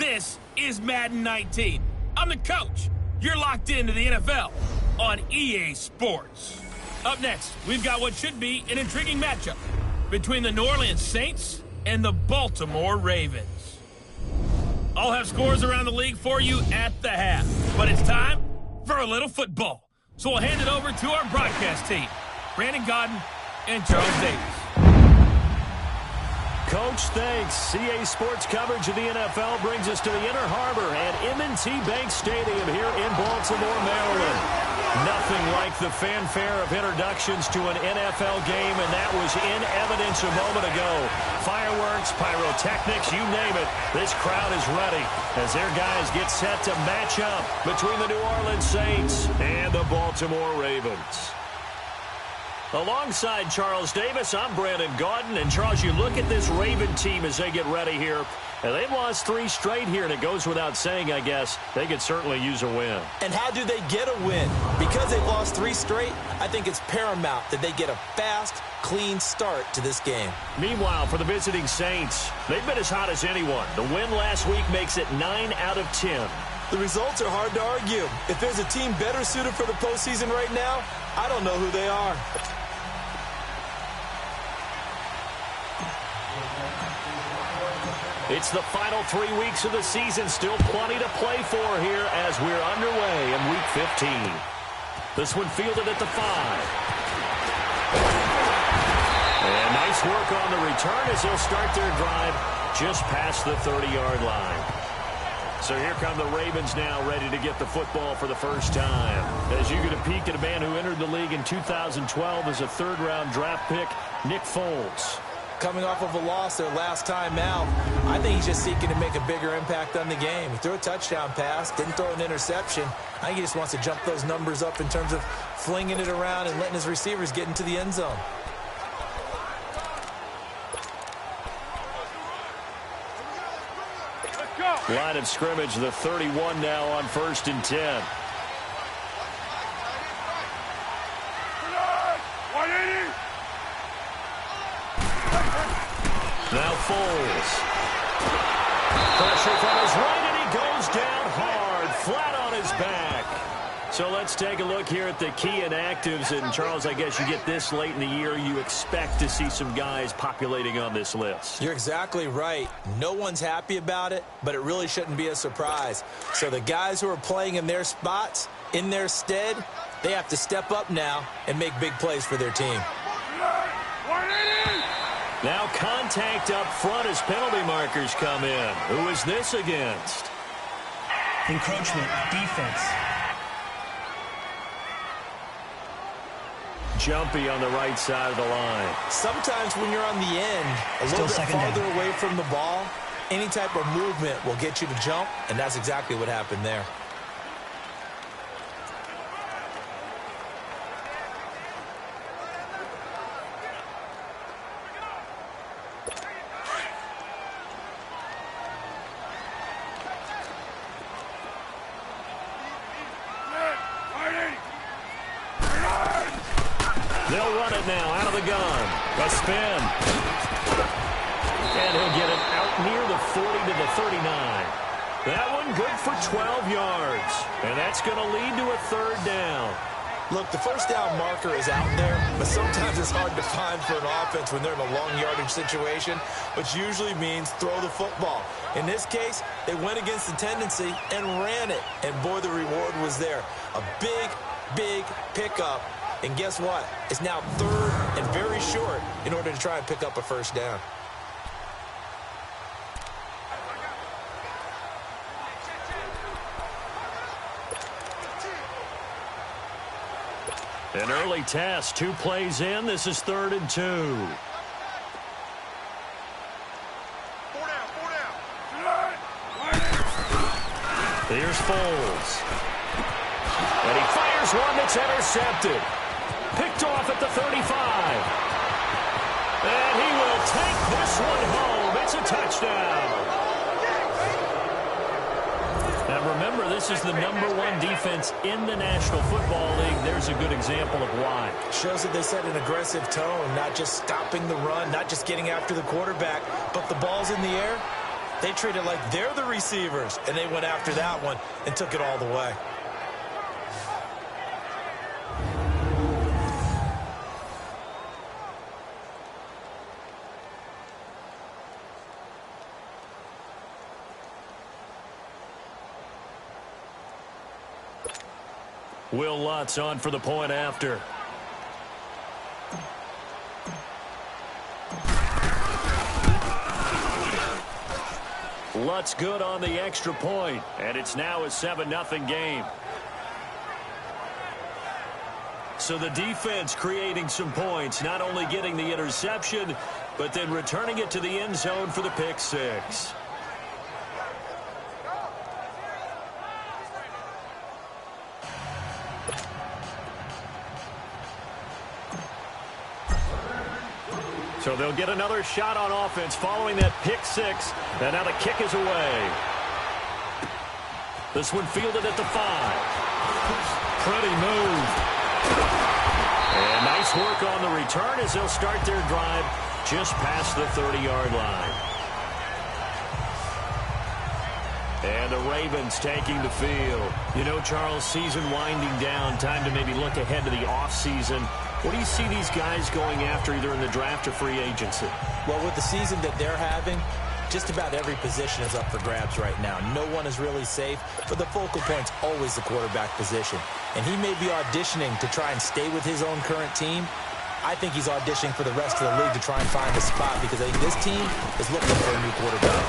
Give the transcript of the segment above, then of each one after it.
This is Madden 19. I'm the coach. You're locked into the NFL on EA Sports. Up next, we've got what should be an intriguing matchup between the New Orleans Saints and the Baltimore Ravens. I'll have scores around the league for you at the half, but it's time for a little football. So we'll hand it over to our broadcast team, Brandon Godden and Charles Davis. Coach, thanks. CA Sports coverage of the NFL brings us to the Inner Harbor at M&T Bank Stadium here in Baltimore, Maryland. Nothing like the fanfare of introductions to an NFL game, and that was in evidence a moment ago. Fireworks, pyrotechnics, you name it. This crowd is ready as their guys get set to match up between the New Orleans Saints and the Baltimore Ravens. Alongside Charles Davis, I'm Brandon Godden. And, Charles, you look at this Raven team as they get ready here. And they've lost 3 straight here, and it goes without saying, I guess, they could certainly use a win. And how do they get a win? Because they've lost 3 straight, I think it's paramount that they get a fast, clean start to this game. Meanwhile, for the visiting Saints, they've been as hot as anyone. The win last week makes it 9 out of 10. The results are hard to argue. If there's a team better suited for the postseason right now, I don't know who they are. It's the final 3 weeks of the season. Still plenty to play for here as we're underway in Week 15. This one fielded at the 5. And nice work on the return as they'll start their drive just past the 30-yard line. So here come the Ravens now, ready to get the football for the first time. As you get a peek at a man who entered the league in 2012 as a third-round draft pick, Nick Foles. Coming off of a loss their last time out, I think he's just seeking to make a bigger impact on the game. He threw a touchdown pass, didn't throw an interception. I think he just wants to jump those numbers up in terms of flinging it around and letting his receivers get into the end zone. Line of scrimmage, the 31 now on 1st and 10. Now Foles. Pressure from his right, and he goes down hard, flat on his back. So let's take a look here at the key inactives. And, Charles, I guess you get this late in the year, you expect to see some guys populating on this list. You're exactly right. No one's happy about it, but it really shouldn't be a surprise. So the guys who are playing in their spots, in their stead, they have to step up now and make big plays for their team. Now contact up front as penalty markers come in. Who is this against? Encroachment, defense. Jumpy on the right side of the line. Sometimes when you're on the end, a little bit farther away from the ball, any type of movement will get you to jump, and that's exactly what happened there. They'll run it now out of the gun. A spin. And he'll get it out near the 40 to the 39. That one good for 12 yards. And that's going to lead to a 3rd down. Look, the first down marker is out there, but sometimes it's hard to find for an offense when they're in a long yardage situation, which usually means throw the football. In this case, they went against the tendency and ran it. And, boy, the reward was there. A big, big pickup. And guess what? It's now 3rd and very short in order to try and pick up a first down. An early test, 2 plays in. This is 3rd and 2. 4 down. Here's Foles. And he fires one that's intercepted. Picked off at the 35. And he will take this one home. It's a touchdown. Now remember, this is the #1 defense in the National Football League. There's a good example of why. Shows that they set an aggressive tone, not just stopping the run, not just getting after the quarterback, but the ball's in the air. They treated like they're the receivers, and they went after that one and took it all the way. Will Lutz on for the point after. Lutz good on the extra point, and it's now a 7-0 game. So the defense creating some points, not only getting the interception, but then returning it to the end zone for the pick six. So they'll get another shot on offense following that pick six. And now the kick is away. This one fielded at the 5. Pretty move. And nice work on the return as they'll start their drive just past the 30-yard line. And the Ravens taking the field. You know, Charles, season winding down, time to maybe look ahead to the offseason. What do you see these guys going after either in the draft or free agency? Well, with the season that they're having, just about every position is up for grabs right now. No one is really safe, but the focal point's always the quarterback position. And he may be auditioning to try and stay with his own current team. I think he's auditioning for the rest of the league to try and find a spot because I think this team is looking for a new quarterback.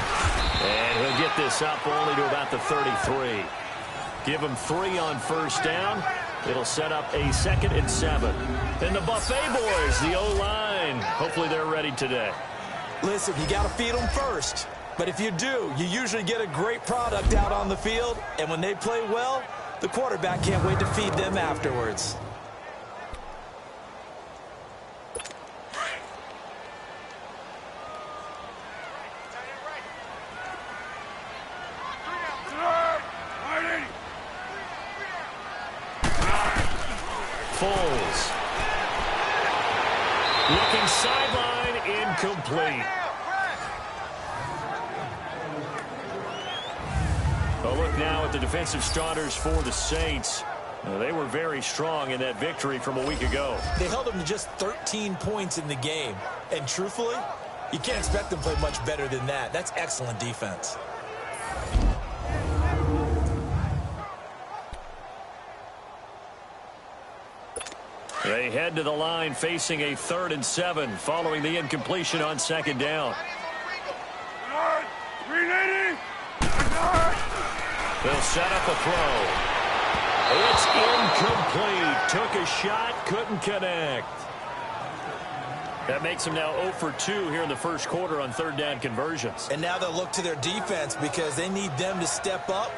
And he'll get this up only to about the 33. Give him 3 on first down. It'll set up a 2nd and 7. And the Buffet boys, the O-line, hopefully they're ready today. Listen, you got to feed them first. But if you do, you usually get a great product out on the field. And when they play well, the quarterback can't wait to feed them afterwards. Foles. Looking sideline, incomplete. A look now at the defensive starters for the Saints. They were very strong in that victory from a week ago. They held them to just 13 points in the game. And truthfully, you can't expect them to play much better than that. That's excellent defense. They head to the line facing a 3rd and 7 following the incompletion on 2nd down. They'll set up a throw. It's incomplete. Took a shot, couldn't connect. That makes them now 0 for 2 here in the first quarter on 3rd down conversions. And now they'll look to their defense because they need them to step up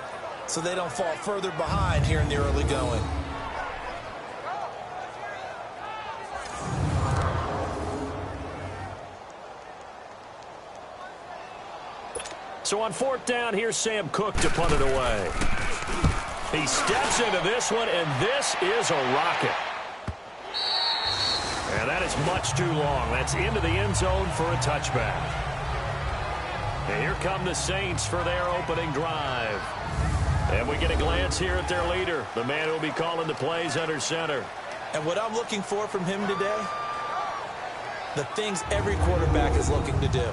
so they don't fall further behind here in the early going. So on 4th down, here's Sam Cook to punt it away. He steps into this one, and this is a rocket. And that is much too long. That's into the end zone for a touchback. And here come the Saints for their opening drive. And we get a glance here at their leader, the man who will be calling the plays under center. And what I'm looking for from him today, the things every quarterback is looking to do.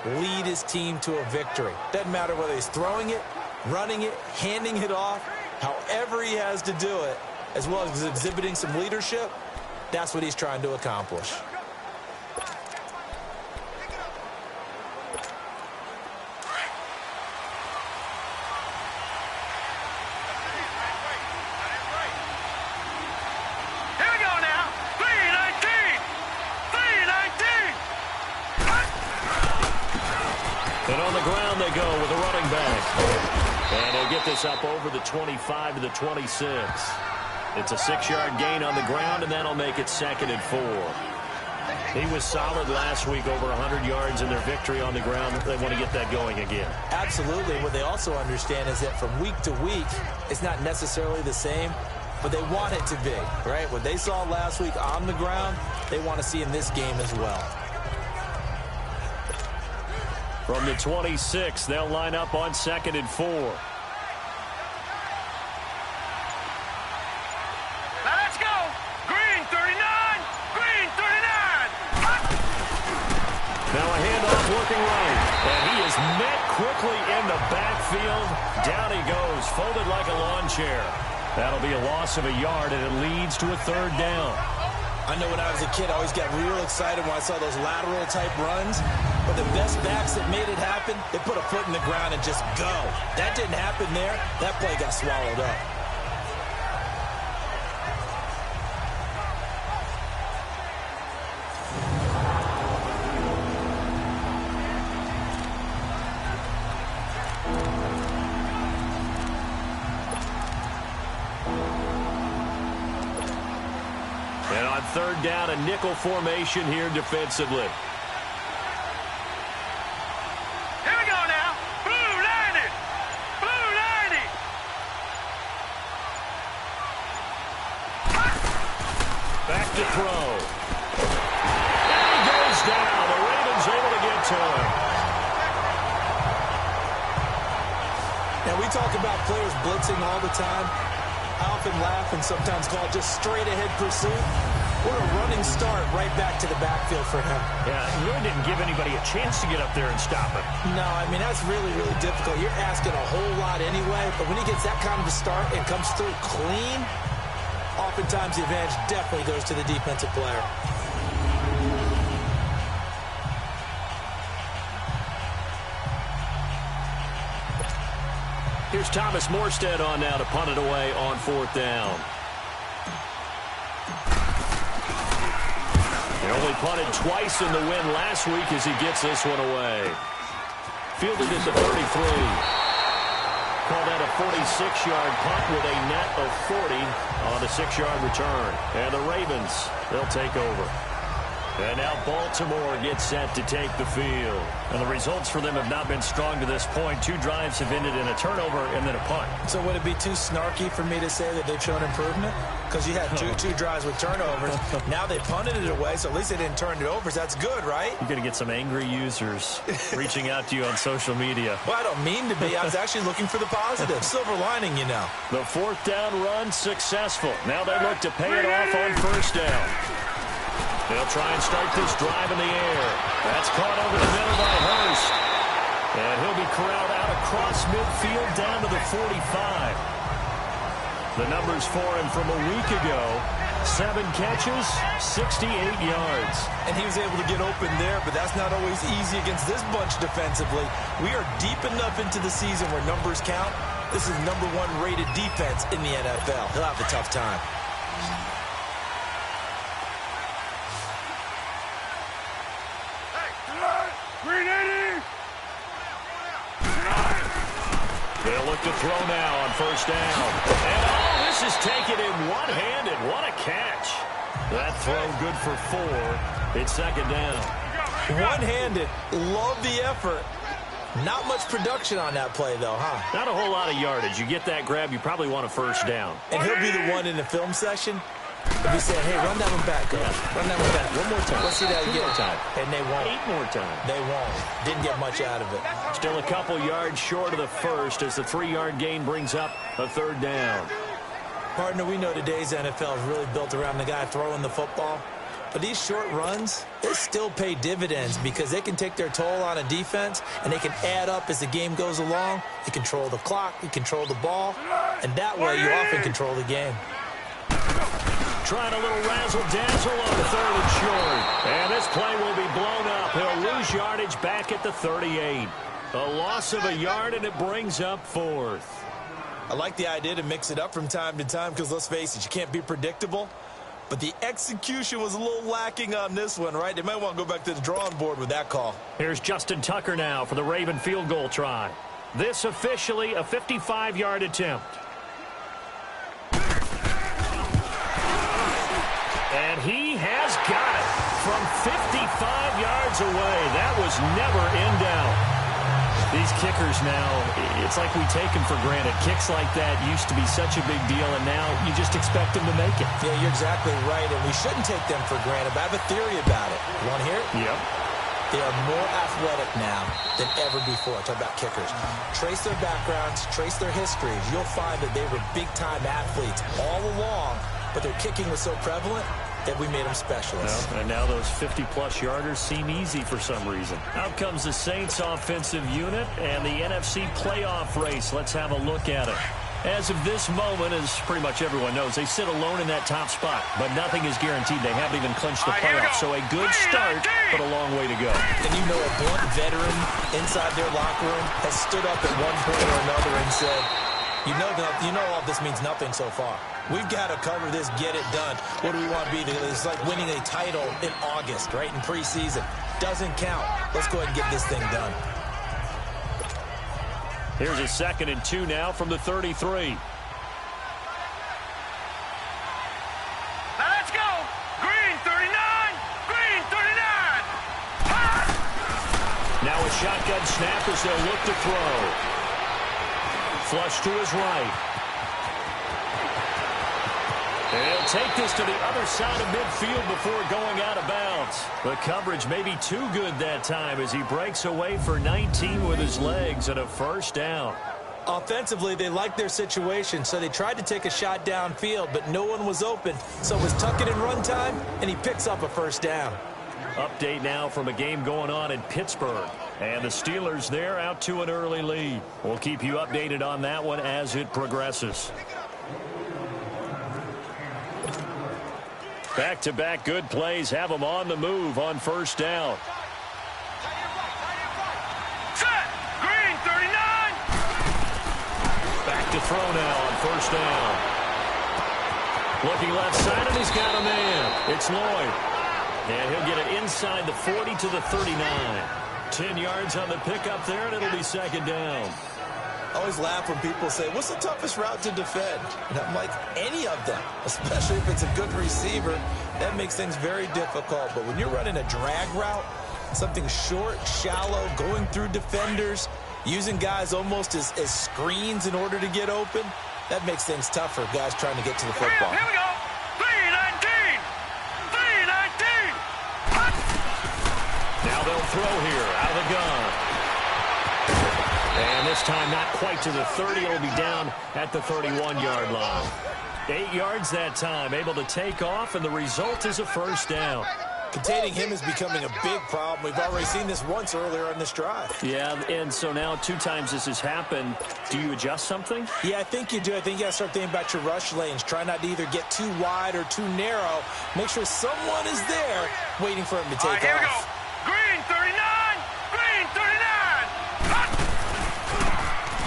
Lead his team to a victory. Doesn't matter whether he's throwing it, running it, handing it off, however he has to do it, as well as exhibiting some leadership, that's what he's trying to accomplish. And on the ground they go with a running back. And he'll get this up over the 25 to the 26. It's a 6-yard gain on the ground, and that'll make it 2nd and 4. He was solid last week, over 100 yards in their victory on the ground. They want to get that going again. Absolutely. What they also understand is that from week to week, it's not necessarily the same, but they want it to be, right? What they saw last week on the ground, they want to see in this game as well. From the 26, they'll line up on 2nd and 4. Now let's go. Green 39. Green 39. Now a handoff looking right. And he is met quickly in the backfield. Down he goes, folded like a lawn chair. That'll be a loss of a yard, and it leads to a 3rd down. I know when I was a kid, I always got real excited when I saw those lateral-type runs. But the best backs that made it happen, they put a foot in the ground and just go. That didn't happen there. That play got swallowed up. And on 3rd down, a nickel formation here defensively. Here we go now. Blue 90. Blue 90. Back to throw. And he goes down. The Ravens able to get to him. Now, we talk about players blitzing all the time. I often laugh and sometimes call it just straight-ahead pursuit. What a running start right back to the backfield for him. Yeah, he really didn't give anybody a chance to get up there and stop him. No, I mean, that's really, really difficult. You're asking a whole lot anyway, but when he gets that kind of a start and comes through clean, oftentimes the advantage definitely goes to the defensive player. Here's Thomas Morstead on now to punt it away on 4th down. He only punted twice in the win last week as he gets this one away. Fielded at the 33. Call that a 46-yard punt with a net of 40 on a 6-yard return. And the Ravens, they'll take over. And now Baltimore gets set to take the field. And the results for them have not been strong to this point. 2 drives have ended in a turnover and then a punt. So would it be too snarky for me to say that they've shown improvement? Because you had two drives with turnovers. Now they punted it away, so at least they didn't turn it over. So that's good, right? You're going to get some angry users reaching out to you on social media. Well, I don't mean to be. I was actually looking for the positive. Silver lining, you know. The 4th down run successful. Now they look to pay it off on 1st down. They'll try and start this drive in the air. That's caught over the middle by Hurst. And he'll be corralled out across midfield down to the 45. The numbers for him from a week ago: 7 catches, 68 yards. And he was able to get open there, but that's not always easy against this bunch defensively. We are deep enough into the season where numbers count. This is #1 rated defense in the NFL. He'll have a tough time. They'll look to throw now on 1st down. And this is taken in one-handed. What a catch. That throw good for 4. It's 2nd down. One-handed. Love the effort. Not much production on that play, though, huh? Not a whole lot of yardage. You get that grab, you probably want a 1st down. And he'll be the one in the film session. If he said, hey, run that one back, girl. Run that one back. One more time. Let's see that again. 2 more time. And they won't. 8 more time. They won't. Didn't get much out of it. Still a couple yards short of the 1st as the 3-yard gain brings up a 3rd down. Partner, we know today's NFL is really built around the guy throwing the football. But these short runs, they still pay dividends because they can take their toll on a defense and they can add up as the game goes along. You control the clock, you control the ball, and that way you often control the game. Trying a little razzle-dazzle on the 3rd and short. And this play will be blown up. He'll lose yardage back at the 38. A loss of a yard, and it brings up 4th. I like the idea to mix it up from time to time because, let's face it, you can't be predictable. But the execution was a little lacking on this one, right? They might want to go back to the drawing board with that call. Here's Justin Tucker now for the Raven field goal try. This officially a 55-yard attempt. And he has got it from 55 yards away. That was never in doubt. These kickers now, it's like we take them for granted. Kicks like that used to be such a big deal, and now you just expect them to make it. Yeah, you're exactly right, and we shouldn't take them for granted, but I have a theory about it. You want to hear it? Yep. They are more athletic now than ever before. Talk about kickers. Trace their backgrounds, trace their histories. You'll find that they were big-time athletes all along, but their kicking was so prevalent that we made them specialists. Well, and now those 50-plus yarders seem easy for some reason. Out comes the Saints offensive unit and the NFC playoff race. Let's have a look at it. As of this moment, as pretty much everyone knows, they sit alone in that top spot, but nothing is guaranteed. They haven't even clinched the playoffs, so a good start, but a long way to go. And you know a blunt veteran inside their locker room has stood up at one point or another and said, you know all this means nothing so far. We've got to cover this, get it done. What do we want to be? It's like winning a title in August, right, in preseason. Doesn't count. Let's go ahead and get this thing done. Here's a 2nd and 2 now from the 33. Now let's go. Green 39. Green 39. Hot. Now a shotgun snap as they'll look to throw. Flush to his right. And he'll take this to the other side of midfield before going out of bounds. The coverage may be too good that time as he breaks away for 19 with his legs and a first down. Offensively, they liked their situation, so they tried to take a shot downfield, but no one was open. So it was tuck it in run time, and he picks up a first down. Update now from a game going on in Pittsburgh. And the Steelers there out to an early lead. We'll keep you updated on that one as it progresses. Back-to-back good plays have them on the move on first down. Set. Green 39. Back to throw now on first down. Looking left side, and he's got a man. It's Lloyd. And he'll get it inside the 40 to the 39. 10 yards on the pickup there, and it'll be second down. I always laugh when people say, what's the toughest route to defend? And I'm like, any of them, especially if it's a good receiver. That makes things very difficult. But when you're running a drag route, something short, shallow, going through defenders, using guys almost as screens in order to get open, that makes things tough for guys trying to get to the football. Here we go. 319. 319. Hot. Now they'll throw here out of the gun. And this time not quite to the 30. It'll be down at the 31-yard line. 8 yards that time, able to take off, and the result is a first down. Containing him is becoming a big problem. We've already seen this once earlier on this drive. Yeah, and so now 2 times this has happened. Do you adjust something? Yeah, I think you do. I think you got to start thinking about your rush lanes. Try not to either get too wide or too narrow. Make sure someone is there waiting for him to take off. Here we go. Green 39. Green 39. Hot.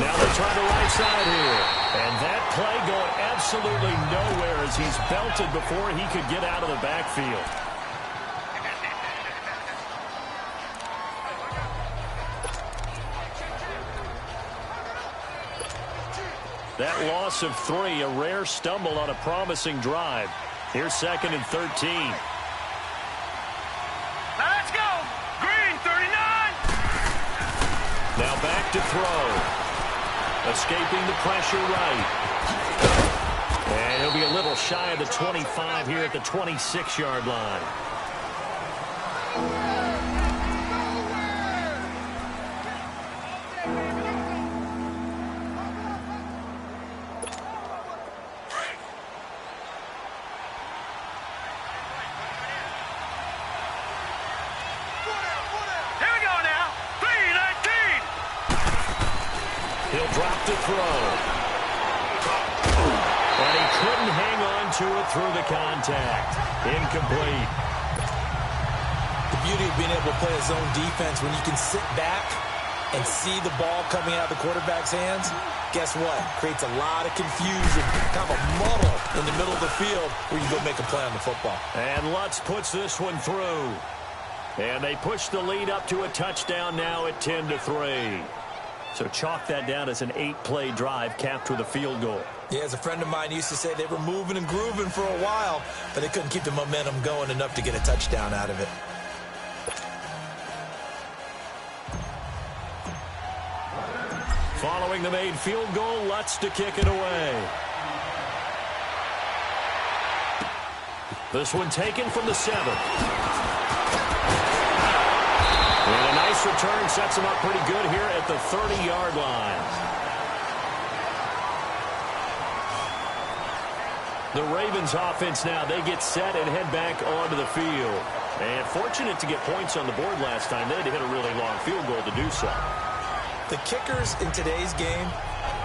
Now they try the right side here. And that play going absolutely nowhere as he's belted before he could get out of the backfield. That loss of 3, a rare stumble on a promising drive. Here's 2nd and 13. Now let's go. Green 39. Now back to throw. Escaping the pressure right. And he'll be a little shy of the 25 here at the 26-yard line. Here we go now. 319. He'll drop to throw. And he couldn't hang on to it through the contact. Incomplete. The beauty of being able to play a zone defense when you can sit back and see the ball coming out of the quarterback's hands, guess what? Creates a lot of confusion, kind of a muddle in the middle of the field where you go make a play on the football. And Lutz puts this one through. And they push the lead up to a touchdown now at 10-3. So chalk that down as an 8-play drive capped with a field goal. Yeah, as a friend of mine used to say, they were moving and grooving for a while, but they couldn't keep the momentum going enough to get a touchdown out of it. Following the made field goal, Lutz to kick it away. This one taken from the 7. This return sets them up pretty good here at the 30-yard line. The Ravens offense now, they get set and head back onto the field. And fortunate to get points on the board last time. They had to hit a really long field goal to do so. The kickers in today's game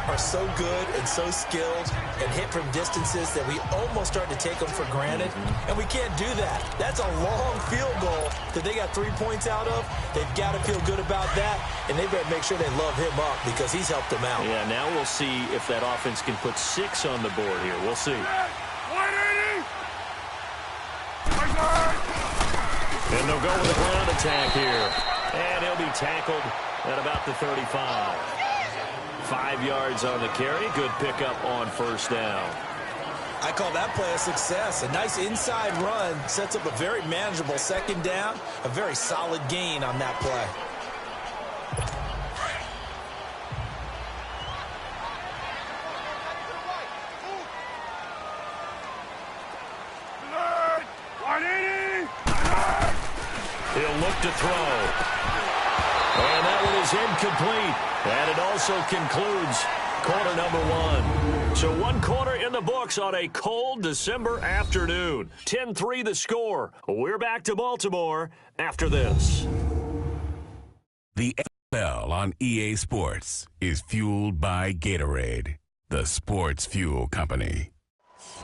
are so good and so skilled and hit from distances that we almost start to take them for granted. And we can't do that. That's a long field goal that they got 3 points out of. They've got to feel good about that, and they better make sure they love him up because he's helped them out. Yeah, now we'll see if that offense can put 6 on the board here. We'll see. And they'll go with a ground attack here. And he'll be tackled at about the 35. 5 yards on the carry. Good pickup on first down. I call that play a success. A nice inside run sets up a very manageable second down. A very solid gain on that play. He'll look to throw. And that one is incomplete. And it also concludes quarter number 1. So 1 quarter in the books on a cold December afternoon. 10-3 the score. We're back to Baltimore after this. The NFL on EA Sports is fueled by Gatorade, the sports fuel company.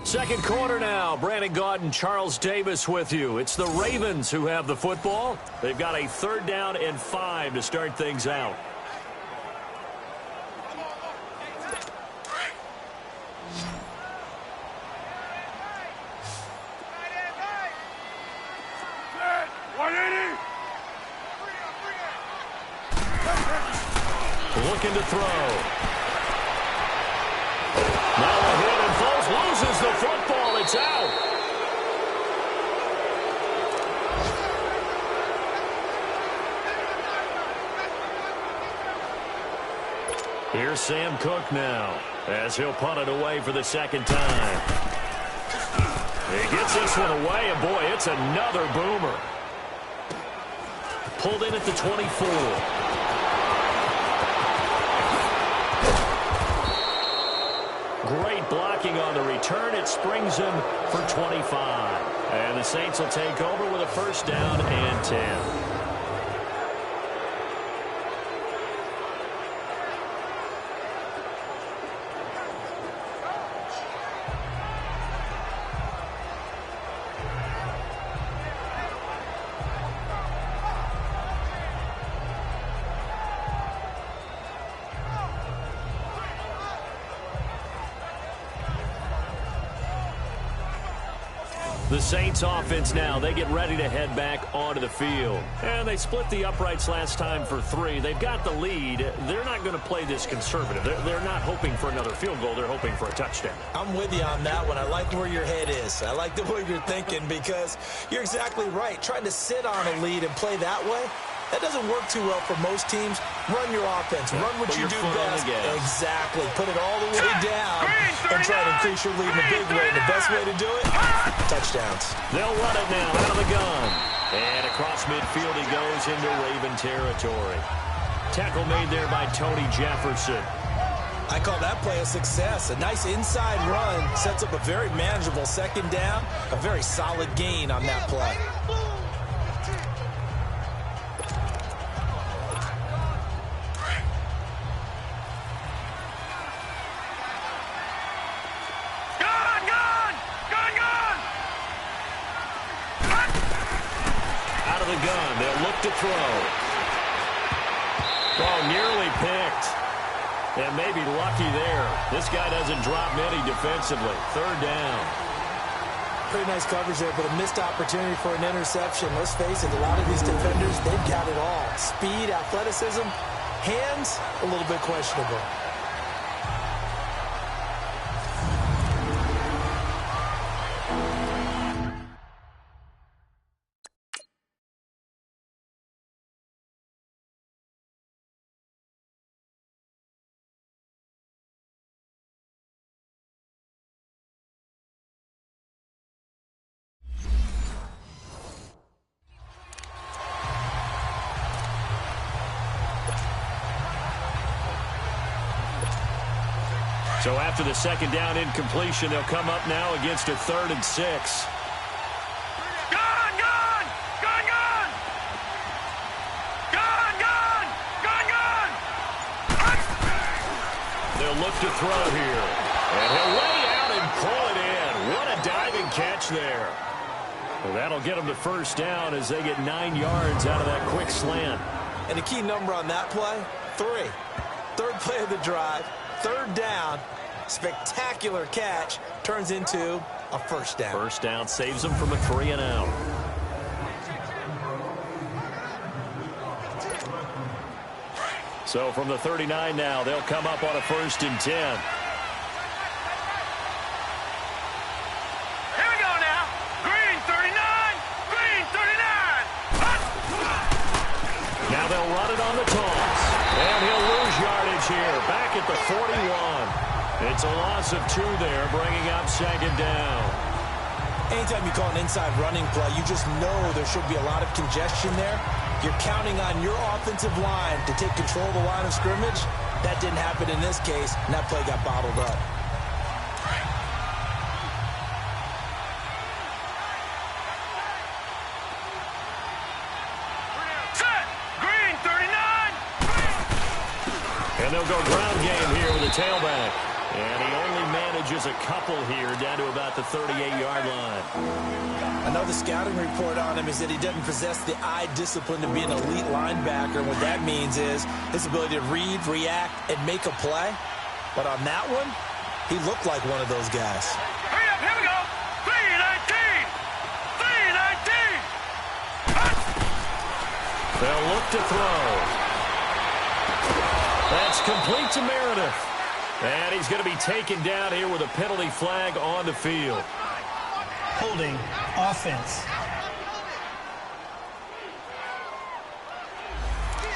Second quarter now. Brandon Gaudin, Charles Davis with you. It's the Ravens who have the football. They've got a 3rd down and 5 to start things out. Looking to throw. Now a hit and Foles loses the football. It's out. Here's Sam Cook now as he'll punt it away for the 2nd time. He gets this one away, and boy, it's another boomer. Pulled in at the 24. Great blocking on the return. It springs him for 25. And the Saints will take over with a 1st down and 10. The Saints offense now, they get ready to head back onto the field. And they split the uprights last time for 3. They've got the lead. They're not going to play this conservative. They're not hoping for another field goal. They're hoping for a touchdown. I'm with you on that one. I like where your head is. I like the way you're thinking because you're exactly right. Trying to sit on a lead and play that way, that doesn't work too well for most teams. Run your offense. Run what you do best. Exactly. Put it all the way down and try to increase your lead in a big way. The best way to do it, touchdowns. They'll run it now out of the gun. And across midfield he goes into Raven territory. Tackle made there by Tony Jefferson. I call that play a success. A nice inside run sets up a very manageable 2nd down. A very solid gain on that play. To throw. Oh, nearly picked. And maybe lucky there. This guy doesn't drop many defensively. 3rd down. Pretty nice coverage there, but a missed opportunity for an interception. Let's face it, a lot of these defenders, they've got it all. Speed, athleticism, hands, a little bit questionable. So after the second down incompletion, they'll come up now against a 3rd and 6. Gone, gone! Gone, gone! Gone, gone! Gone, gone! They'll look to throw here. And he'll lay out and pull it in. What a diving catch there. Well, that'll get them to first down as they get 9 yards out of that quick slant. And the key number on that play, 3. 3rd play of the drive, 3rd down, spectacular catch, turns into a first down. First down saves them from a 3 and out. So from the 39 now, they'll come up on a 1st and 10. Now they'll run it on the toss. And he'll lose yardage here. Back at the 41. It's a loss of 2 there, bringing up 2nd down. Anytime you call an inside running play, you just know there should be a lot of congestion there. You're counting on your offensive line to take control of the line of scrimmage. That didn't happen in this case, and that play got bottled up. And they'll go ground game here with a tailback. And he only manages a couple here down to about the 38-yard line. Another scouting report on him is that he doesn't possess the eye discipline to be an elite linebacker. And what that means is his ability to read, react, and make a play. But on that one, he looked like one of those guys. Hurry up, here we go. 3-19. 3-19. They'll look to throw. That's complete to Meredith. And he's going to be taken down here with a penalty flag on the field. Holding offense.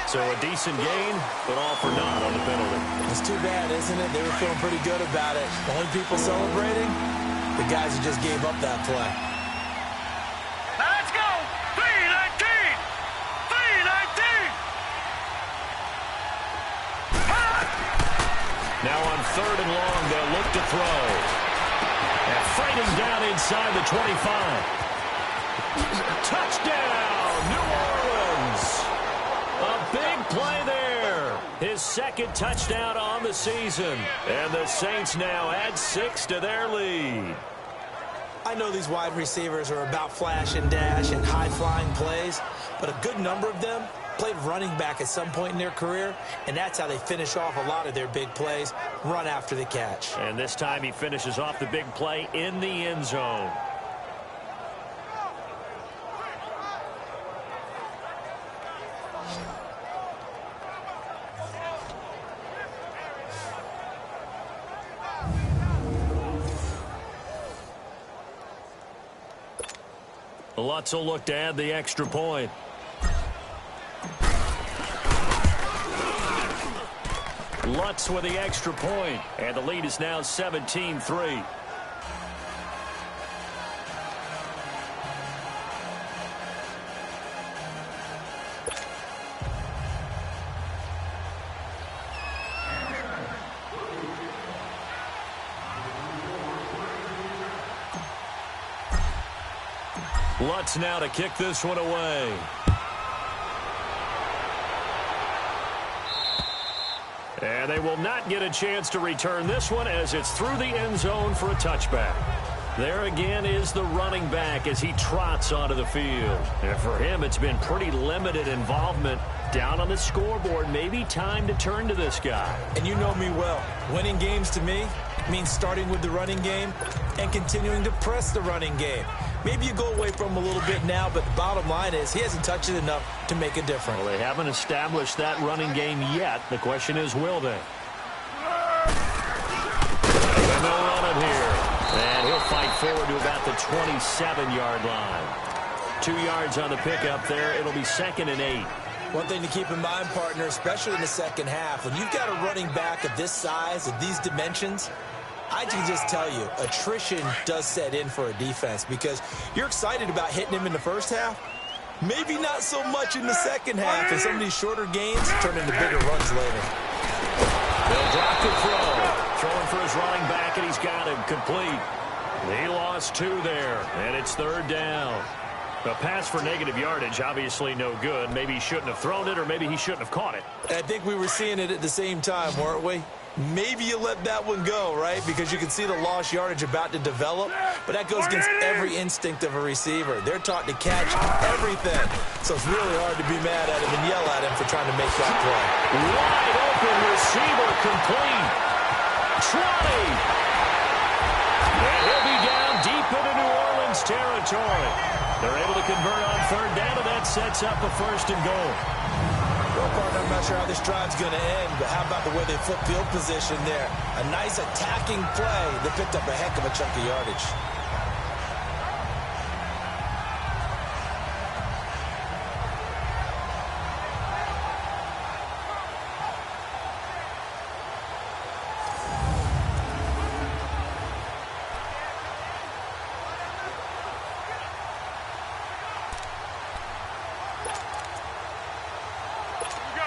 So a decent gain, but all for naught on the penalty. It's too bad, isn't it? They were feeling pretty good about it. The only people celebrating, the guys who just gave up that play. Now let's go. 3-19. 3-19. Now on 3rd and long, they'll look to throw. And fighting down inside the 25. Touchdown, New Orleans. A big play there. His 2nd touchdown on the season. And the Saints now add 6 to their lead. I know these wide receivers are about flash and dash and high-flying plays, but a good number of them played running back at some point in their career, and that's how they finish off a lot of their big plays, run after the catch. And this time he finishes off the big play in the end zone. Lutz will look to add the extra point. Lutz with the extra point, and the lead is now 17-3. Lutz now to kick this one away. And they will not get a chance to return this one as it's through the end zone for a touchback. There again is the running back as he trots onto the field. And for him, it's been pretty limited involvement down on the scoreboard. Maybe time to turn to this guy. And you know me well. Winning games to me means starting with the running game and continuing to press the running game. Maybe you go away from him a little bit now, but the bottom line is he hasn't touched it enough to make a difference. Well, they haven't established that running game yet. The question is, will they? And they'll run it here. And he'll fight forward to about the 27-yard line. 2 yards on the pickup there. It'll be 2nd and 8. One thing to keep in mind, partner, especially in the second half, when you've got a running back of this size, of these dimensions, I can just tell you, attrition does set in for a defense because you're excited about hitting him in the first half. Maybe not so much in the second half, and some of these shorter gains turn into bigger runs later. They'll drop the throw. Throwing for his running back, and he's got him complete. He lost 2 there, and it's 3rd down. A pass for negative yardage, obviously no good. Maybe he shouldn't have thrown it, or maybe he shouldn't have caught it. I think we were seeing it at the same time, weren't we? Maybe you let that one go, right? Because you can see the lost yardage about to develop, but that goes against every instinct of a receiver. They're taught to catch everything, so it's really hard to be mad at him and yell at him for trying to make that play. Wide open receiver complete. 20. And he'll be down deep into New Orleans territory. They're able to convert on 3rd down, and that sets up a 1st and goal. Well, partner, I'm not sure how this drive's going to end, but how about the way they flip field position there? A nice attacking play. They picked up a heck of a chunk of yardage.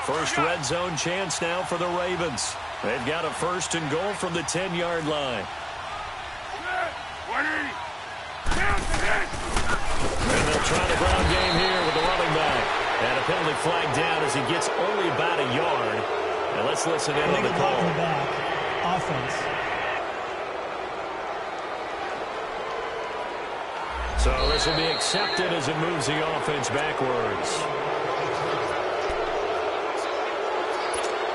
First red zone chance now for the Ravens. They've got a 1st and goal from the 10-yard line. And they'll try the ground game here with the running back. And a penalty flag down as he gets only about a yard. And let's listen in on the call. In the back. Offense. So this will be accepted as it moves the offense backwards.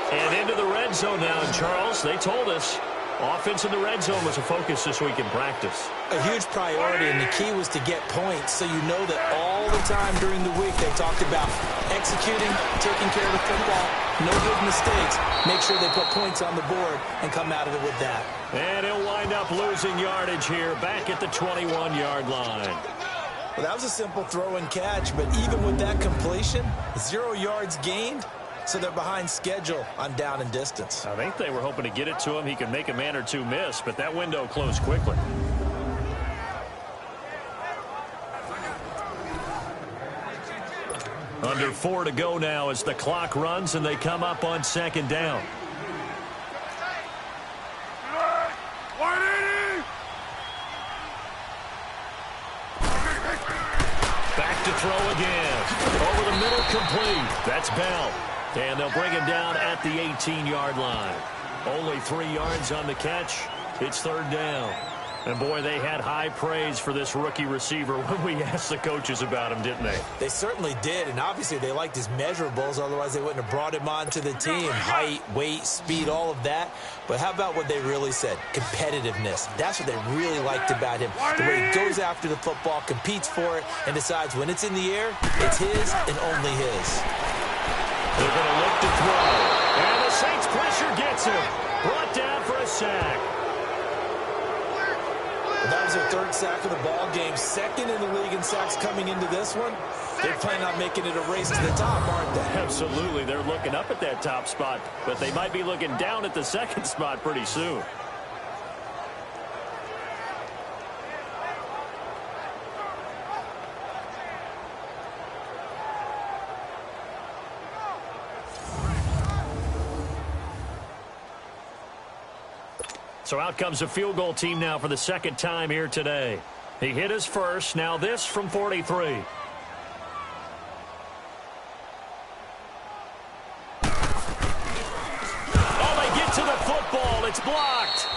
And into the red zone now. And Charles, they told us offense in the red zone was a focus this week in practice. A huge priority, and the key was to get points, so you know that all the time during the week they talked about executing, taking care of the football, no big mistakes, make sure they put points on the board and come out of it with that. And he'll wind up losing yardage here back at the 21-yard line. Well, that was a simple throw and catch, but even with that completion, 0 yards gained. So they're behind schedule on down and distance. I think they were hoping to get it to him. He could make a man or two miss, but that window closed quickly. Under 4 to go now as the clock runs and they come up on 2nd down. Back to throw again. Over the middle, complete. That's Bell. And they'll bring him down at the 18-yard line. Only 3 yards on the catch. It's 3rd down. And, boy, they had high praise for this rookie receiver when we asked the coaches about him, didn't they? They certainly did, and obviously they liked his measurables. Otherwise, they wouldn't have brought him onto the team. Height, weight, speed, all of that. But how about what they really said? Competitiveness. That's what they really liked about him. The way he goes after the football, competes for it, and decides when it's in the air, it's his and only his. They're going to look to throw. And the Saints pressure gets him. Brought down for a sack. That was their 3rd sack of the ball game. 2nd in the league in sacks coming into this one. They're planning on making it a race to the top, aren't they? Absolutely. They're looking up at that top spot, but they might be looking down at the 2nd spot pretty soon. So out comes a field goal team now for the 2nd time here today. He hit his first. Now this from 43. Oh, they get to the football. It's blocked.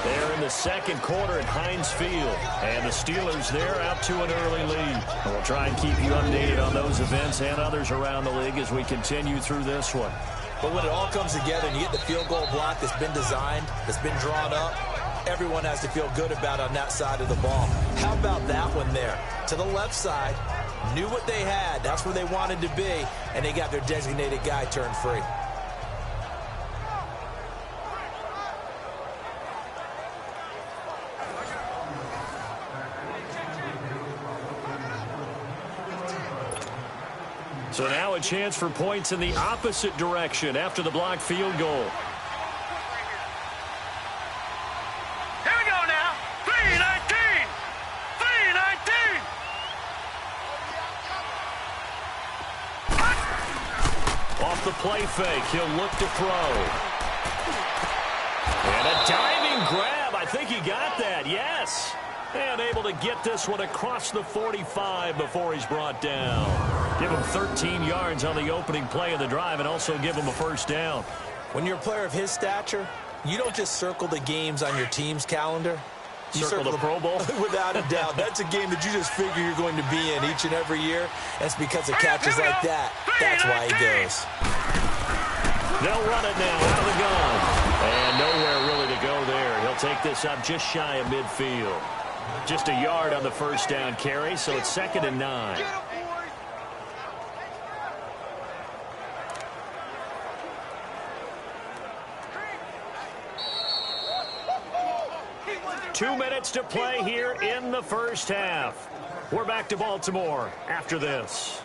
They're in the 2nd quarter at Heinz Field. And the Steelers there out to an early lead. We'll try and keep you updated on those events and others around the league as we continue through this one. But when it all comes together and you get the field goal block that's been designed, that's been drawn up, everyone has to feel good about on that side of the ball. How about that one there? To the left side, knew what they had, that's where they wanted to be, and they got their designated guy turned free. So now a chance for points in the opposite direction after the blocked field goal. Here we go now. 3-19. 3-19. Off the play fake, he'll look to throw. And a think he got that. Yes. And able to get this one across the 45 before he's brought down. Give him 13 yards on the opening play of the drive and also give him a first down. When you're a player of his stature, you don't just circle the games on your team's calendar. You circle the Pro Bowl? Without a doubt. That's a game that you just figure you're going to be in each and every year. That's because of catches like that. That's why he goes. They'll run it now out of the gun. And nowhere really to go there. He'll take this up just shy of midfield. Just a yard on the first down carry, so it's 2nd and 9. 2 minutes to play here in the first half. We're back to Baltimore after this.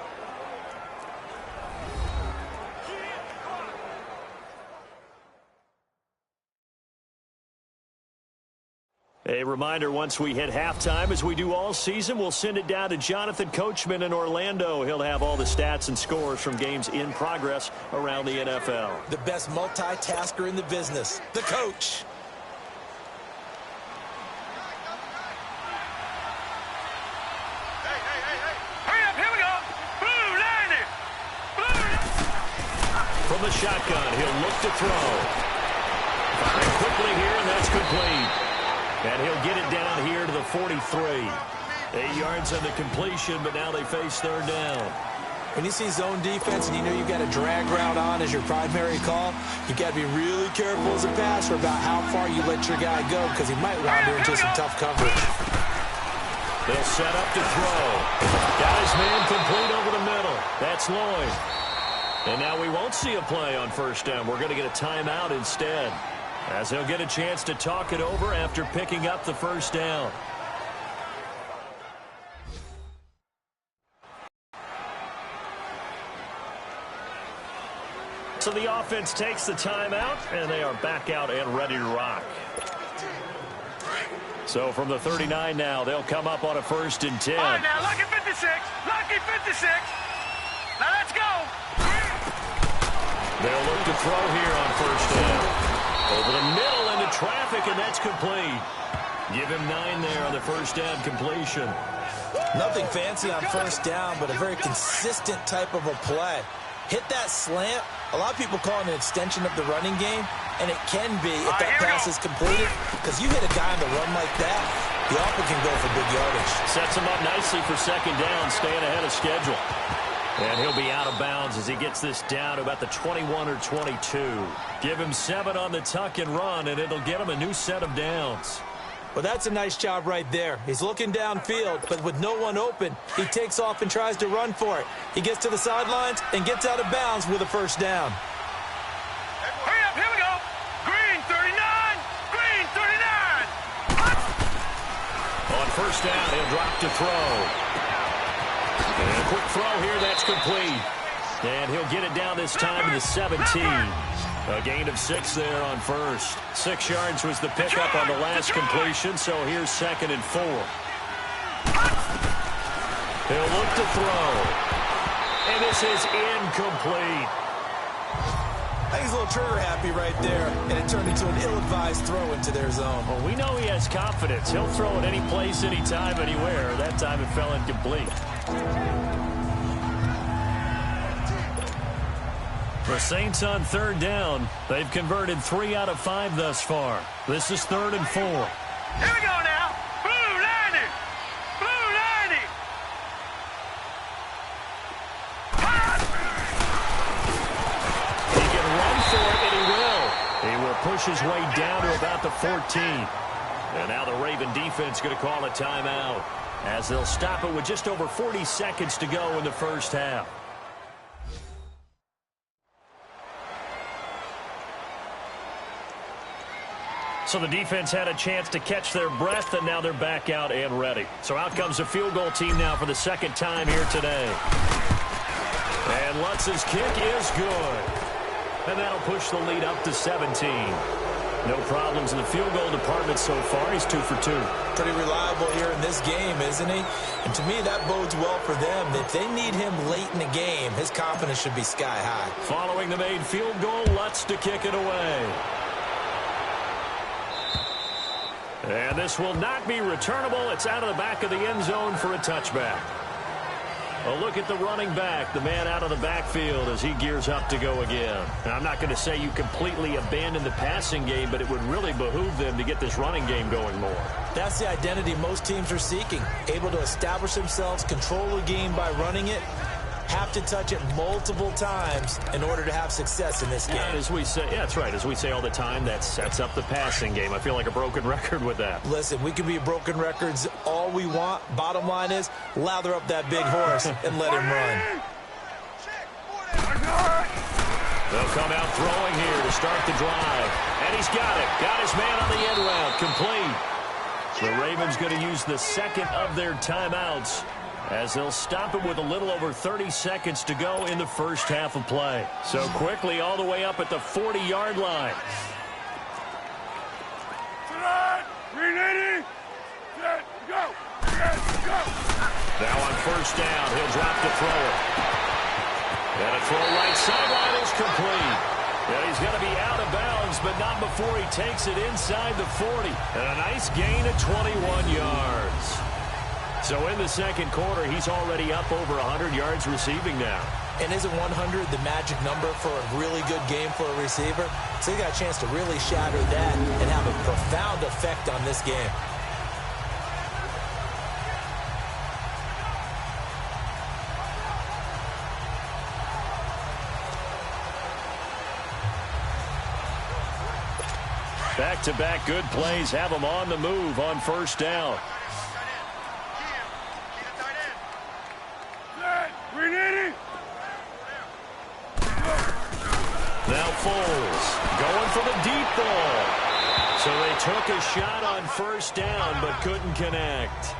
A reminder, once we hit halftime, as we do all season, we'll send it down to Jonathan Coachman in Orlando. He'll have all the stats and scores from games in progress around the NFL. The best multitasker in the business, the coach. Hurry up, here we go. Blue, line it. Blue. From the shotgun, he'll look to throw. Firing quickly here, and that's complete. And he'll get it down here to the 43. 8 yards on the completion, but now they face third down. When you see zone defense and you know you've got a drag route on as your primary call, you've got to be really careful as a passer about how far you let your guy go because he might wander into some tough coverage. They'll set up to throw. Guys, man, complete over the middle. That's Lloyd. And now we won't see a play on first down. We're going to get a timeout instead, as he'll get a chance to talk it over after picking up the first down. So the offense takes the timeout, and they are back out and ready to rock. So from the 39 now, they'll come up on a 1st and 10. All right, now, lucky 56. Lucky 56. Now, let's go. They'll look to throw here on first down. Over the middle into traffic, and that's complete. Give him 9 there on the first down completion. Nothing fancy on first down, but a very consistent type of a play. Hit that slant. A lot of people call it an extension of the running game, and it can be if that pass is completed, because you hit a guy on the run like that, he often can go for big yardage. Sets him up nicely for second down, staying ahead of schedule. And he'll be out of bounds as he gets this down to about the 21 or 22. Give him 7 on the tuck and run, and it'll get him a new set of downs. Well, that's a nice job right there. He's looking downfield, but with no one open, he takes off and tries to run for it. He gets to the sidelines and gets out of bounds with a first down. Hurry up, here we go. Green 39. Green 39. On first down, he'll drop to throw. And a quick throw here, that's complete. And he'll get it down this time to the 17. A gain of 6 there on first. 6 yards was the pickup on the last completion, so here's 2nd and 4. He'll look to throw. And this is incomplete. I think he's a little trigger happy right there, and it turned into an ill-advised throw into their zone. Well, we know he has confidence. He'll throw it any place, anytime, anywhere. That time it fell incomplete. The Saints on third down. They've converted 3 out of 5 thus far. This is 3rd and 4. Here we go now. Blue, line it. Blue, line it. He can run for it, and he will. He will push his way down to about the 14. And now the Raven defense going to call a timeout, as they'll stop it with just over 40 seconds to go in the first half. So the defense had a chance to catch their breath, and now they're back out and ready. So out comes the field goal team now for the 2nd time here today. And Lutz's kick is good. And that'll push the lead up to 17. No problems in the field goal department so far. He's 2 for 2. Pretty reliable here in this game, isn't he? And to me, that bodes well for them. If they need him late in the game, his confidence should be sky high. Following the made field goal, Lutz to kick it away. And this will not be returnable. It's out of the back of the end zone for a touchback. A look at the running back, the man out of the backfield as he gears up to go again. Now, I'm not going to say you completely abandon the passing game, but it would really behoove them to get this running game going more. That's the identity most teams are seeking. Able to establish themselves, control the game by running it, have to touch it multiple times in order to have success in this game. And as we say, yeah, that's right. As we say all the time, that sets up the passing game. I feel like a broken record with that. Listen, we can be broken records all we want. Bottom line is, lather up that big horse and let him run. They'll come out throwing here to start the drive. And he's got it. Got his man on the end route. Complete. The Ravens going to use the second of their timeouts as they'll stop it with a little over 30 seconds to go in the first half of play. So quickly all the way up at the 40-yard line. Now on first down, he'll drop to throw it. And a throw right sideline is complete. Yeah, he's going to be out of bounds, but not before he takes it inside the 40. And a nice gain of 21 yards. So in the second quarter, he's already up over 100 yards receiving now. And isn't 100 the magic number for a really good game for a receiver? So he got a chance to really shatter that and have a profound effect on this game. Back-to-back good plays have him on the move on first down. Now Foles going for the deep ball. So they took a shot on first down but couldn't connect.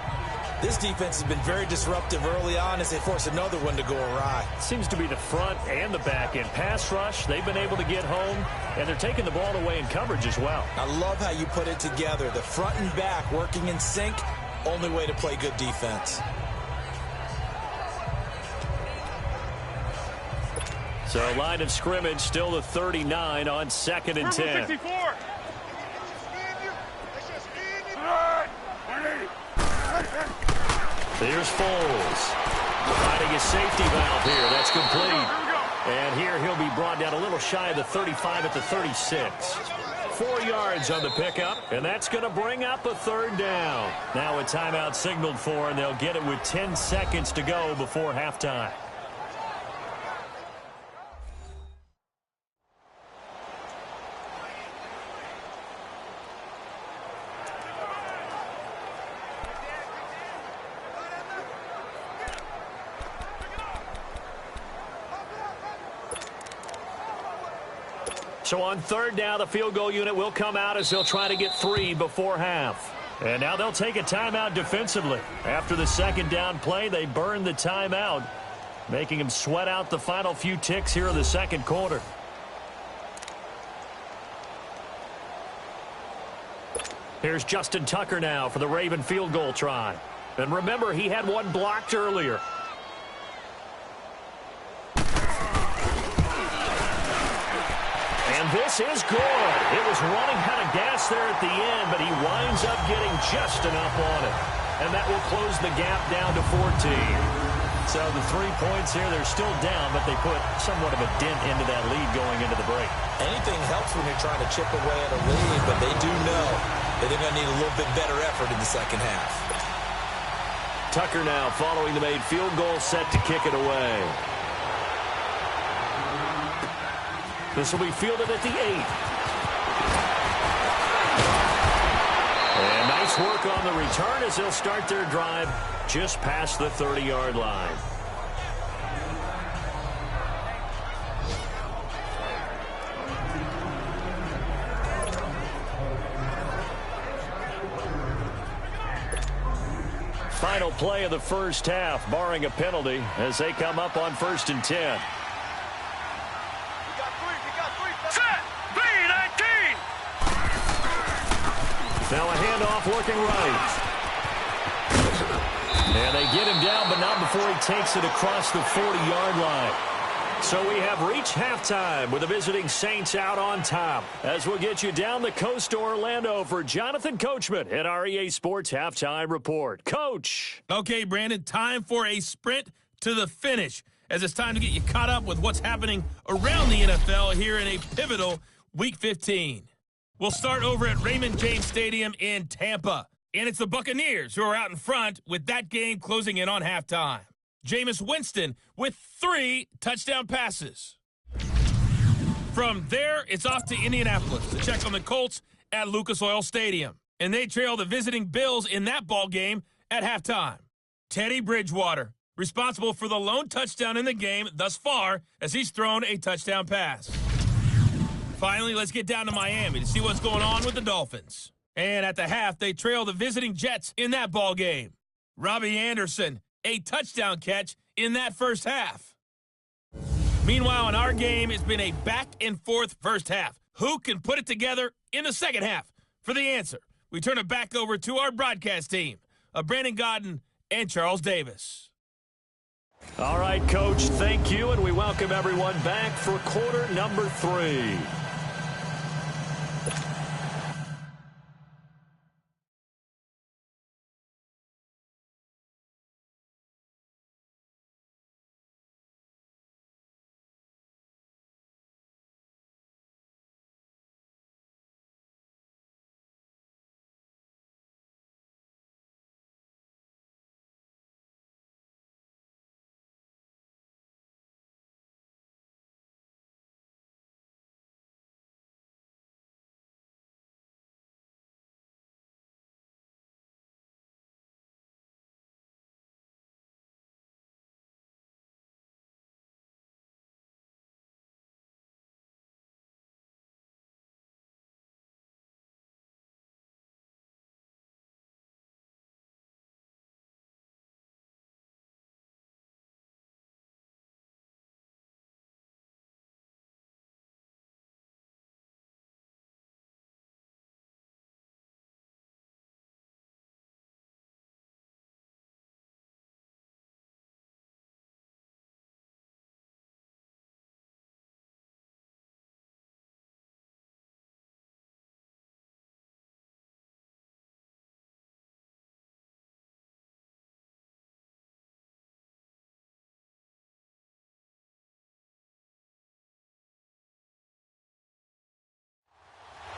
This defense has been very disruptive early on as they force another one to go awry. Seems to be the front and the back end. Pass rush, they've been able to get home, and they're taking the ball away in coverage as well. I love how you put it together. The front and back working in sync, only way to play good defense. So line of scrimmage still the 39 on 2nd and 10. 64. Here's Foles. Finding his safety valve here. That's complete. And here he'll be brought down a little shy of the 35 at the 36. 4 yards on the pickup, and that's going to bring up a third down. Now a timeout signaled for, and they'll get it with 10 seconds to go before halftime. So on third down, the field goal unit will come out as they'll try to get 3 before half. And now they'll take a timeout defensively. After the second down play, they burn the timeout, making them sweat out the final few ticks here in the second quarter. Here's Justin Tucker now for the Raven field goal try. And remember, he had one blocked earlier. And this is good. It was running out of gas there at the end, but he winds up getting just enough on it. And that will close the gap down to 14. So the 3 points here, they're still down, but they put somewhat of a dent into that lead going into the break. Anything helps when you're trying to chip away at a lead, but they do know that they're going to need a little bit better effort in the second half. Tucker now following the made field goal, set to kick it away. This will be fielded at the 8. And nice work on the return as they'll start their drive just past the 30-yard line. Final play of the first half, barring a penalty, as they come up on 1st and 10. Now a handoff working right. And they get him down, but not before he takes it across the 40-yard line. So we have reached halftime with the visiting Saints out on top. As we'll get you down the coast to Orlando for Jonathan Coachman at our EA Sports Halftime Report. Coach. Okay, Brandon, time for a sprint to the finish, as it's time to get you caught up with what's happening around the NFL here in a pivotal Week 15. We'll start over at Raymond James Stadium in Tampa, and it's the Buccaneers who are out in front with that game closing in on halftime. Jameis Winston with 3 touchdown passes. From there, it's off to Indianapolis to check on the Colts at Lucas Oil Stadium, and they trail the visiting Bills in that ball game at halftime. Teddy Bridgewater, responsible for the lone touchdown in the game thus far, as he's thrown a touchdown pass. Finally, let's get down to Miami to see what's going on with the Dolphins. And at the half, they trail the visiting Jets in that ball game. Robbie Anderson, a touchdown catch in that first half. Meanwhile, in our game, it's been a back-and-forth first half. Who can put it together in the second half? For the answer, we turn it back over to our broadcast team of Brandon Godden and Charles Davis. All right, Coach, thank you, and we welcome everyone back for quarter number 3.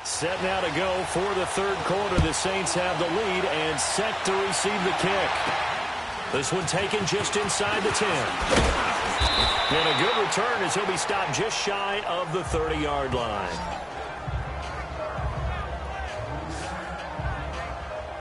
Set now to go for the third quarter. The Saints have the lead and set to receive the kick. This one taken just inside the 10. And a good return as he'll be stopped just shy of the 30-yard line.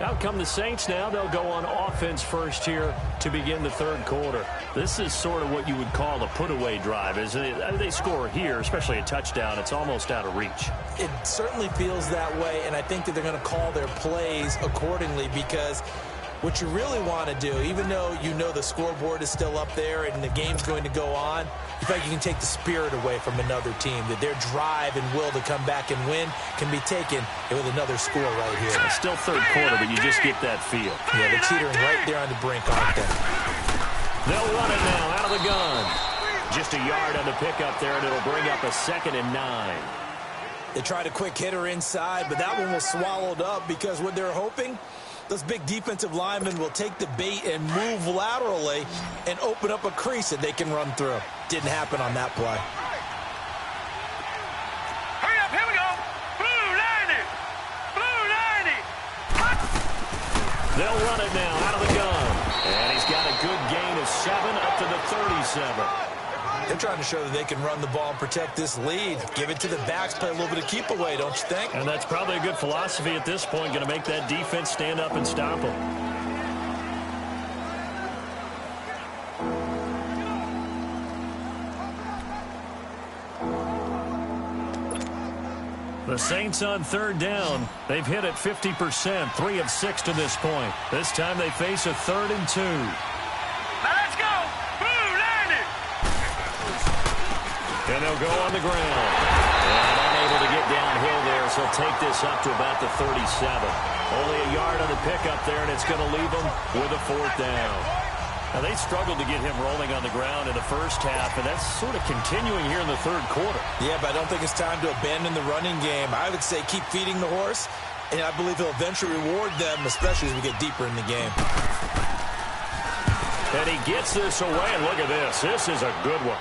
Out come the Saints now. They'll go on offense first here to begin the third quarter. This is sort of what you would call a put-away drive. As they score here, especially a touchdown, it's almost out of reach. It certainly feels that way, and I think that they're going to call their plays accordingly, because what you really want to do, even though you know the scoreboard is still up there and the game's going to go on, you feel like you can take the spirit away from another team, that their drive and will to come back and win can be taken with another score right here. It's still third quarter, but you just get that feel. Yeah, they're teetering right there on the brink, aren't they? They'll run it now out of the gun. Just a yard on the pickup there, and it'll bring up a 2nd and 9. They tried a quick hitter inside, but that one was swallowed up, because what they're hoping, those big defensive linemen will take the bait and move laterally and open up a crease that they can run through. Didn't happen on that play. Hurry up, here we go. Blue 90. Blue 90. They'll run it now out of the gun. And he's got a good gain of 7 up to the 37. They're trying to show that they can run the ball and protect this lead. Give it to the backs, play a little bit of keep away, don't you think? And that's probably a good philosophy at this point, going to make that defense stand up and stop them. The Saints on third down. They've hit it 50%, 3 of 6 to this point. This time they face a 3rd and 2. Now let's go. Blue 90. And they'll go on the ground. And unable to get downhill there, so take this up to about the 37. Only a yard on the pickup there, and it's going to leave them with a 4th down. Now, they struggled to get him rolling on the ground in the first half, and that's sort of continuing here in the third quarter. Yeah, but I don't think it's time to abandon the running game. I would say keep feeding the horse, and I believe he'll eventually reward them, especially as we get deeper in the game. And he gets this away, and look at this. This is a good one.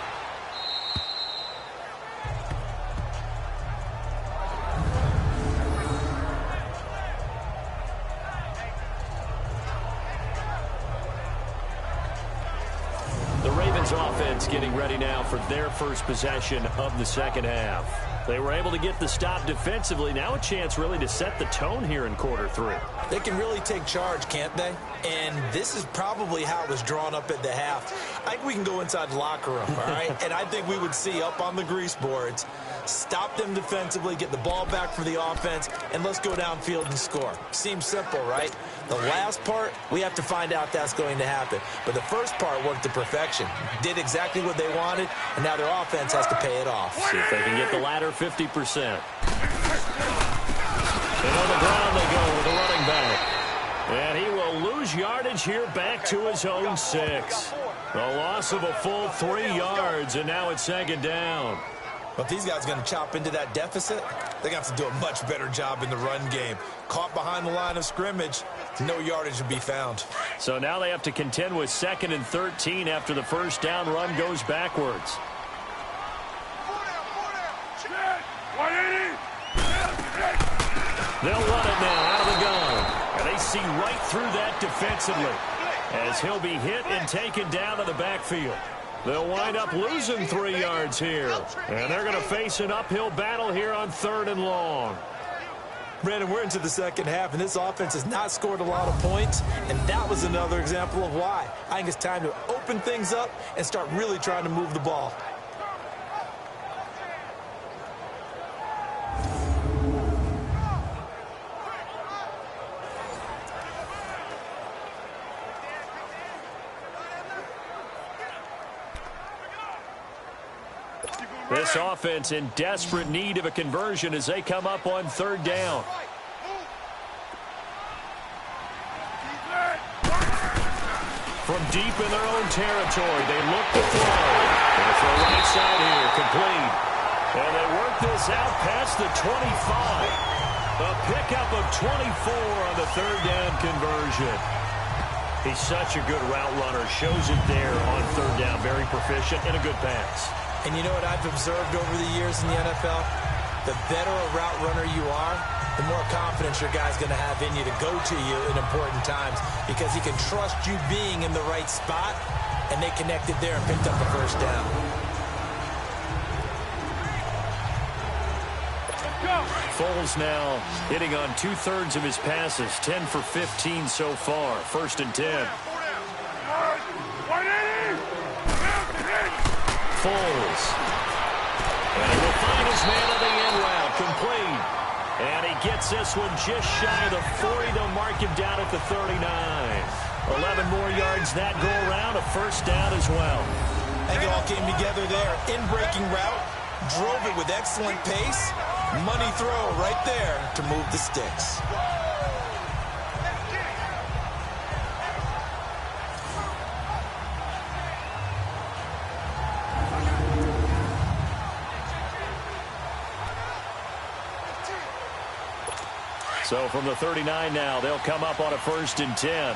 The Ravens offense getting ready now for their first possession of the second half. They were able to get the stop defensively. Now a chance really to set the tone here in quarter three. They can really take charge, can't they? And this is probably how it was drawn up at the half. I think we can go inside the locker room, all right? And I think we would see up on the grease boards, stop them defensively, get the ball back for the offense, and let's go downfield and score. Seems simple, right? The last part, we have to find out if that's going to happen. But the first part worked to perfection. Did exactly what they wanted, and now their offense has to pay it off. See if they can get the latter 50%. And on the ground they go with the running back. And he will lose yardage here back to his own 6. A loss of a full 3 yards, and now it's second down. But if these guys are going to chop into that deficit, they're going to have to do a much better job in the run game. Caught behind the line of scrimmage, no yardage to be found. So now they have to contend with 2nd and 13 after the first down run goes backwards. They'll run it now out of the gun. And they see right through that defensively as he'll be hit and taken down to the backfield. They'll wind up losing 3 yards here. And they're going to face an uphill battle here on 3rd and long. Brandon, we're into the second half, and this offense has not scored a lot of points, and that was another example of why. I think it's time to open things up and start really trying to move the ball. This offense in desperate need of a conversion as they come up on 3rd down. From deep in their own territory, they look to throw. And for the right side here, complete. And they work this out past the 25. A pickup of 24 on the 3rd down conversion. He's such a good route runner. Shows it there on 3rd down. Very proficient and a good pass. And you know what I've observed over the years in the NFL? The better a route runner you are, the more confidence your guy's going to have in you to go to you in important times because he can trust you being in the right spot, and they connected there and picked up the first down. Foles now hitting on 2/3 of his passes, 10 for 15 so far. 1st and 10. Foles. And he will find his man on the end route, complete. And he gets this one just shy of the 40. They'll mark him down at the 39. 11 more yards that go around, a first down as well. I think it all came together there. In-breaking route, drove it with excellent pace. Money throw right there to move the sticks. So from the 39 now, they'll come up on a 1st and 10.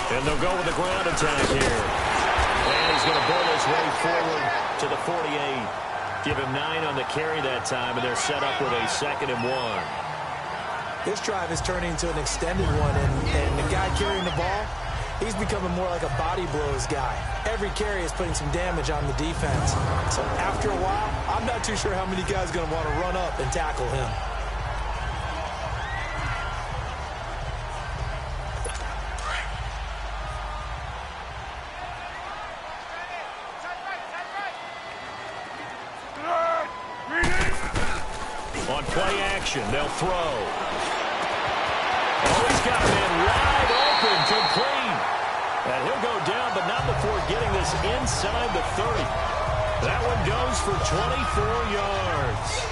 And they'll go with the ground attack here. And he's going to bowl his way forward to the 48. Give him 9 on the carry that time, and they're set up with a 2nd and 1. This drive is turning into an extended one, and the guy carrying the ball, he's becoming more like a body blows guy. Every carry is putting some damage on the defense. So after a while, I'm not too sure how many guys are going to want to run up and tackle him. On play action, they'll throw. Oh, he's got a man wide open, complete. And he'll go down, but not before getting this inside the 30. That one goes for 24 yards.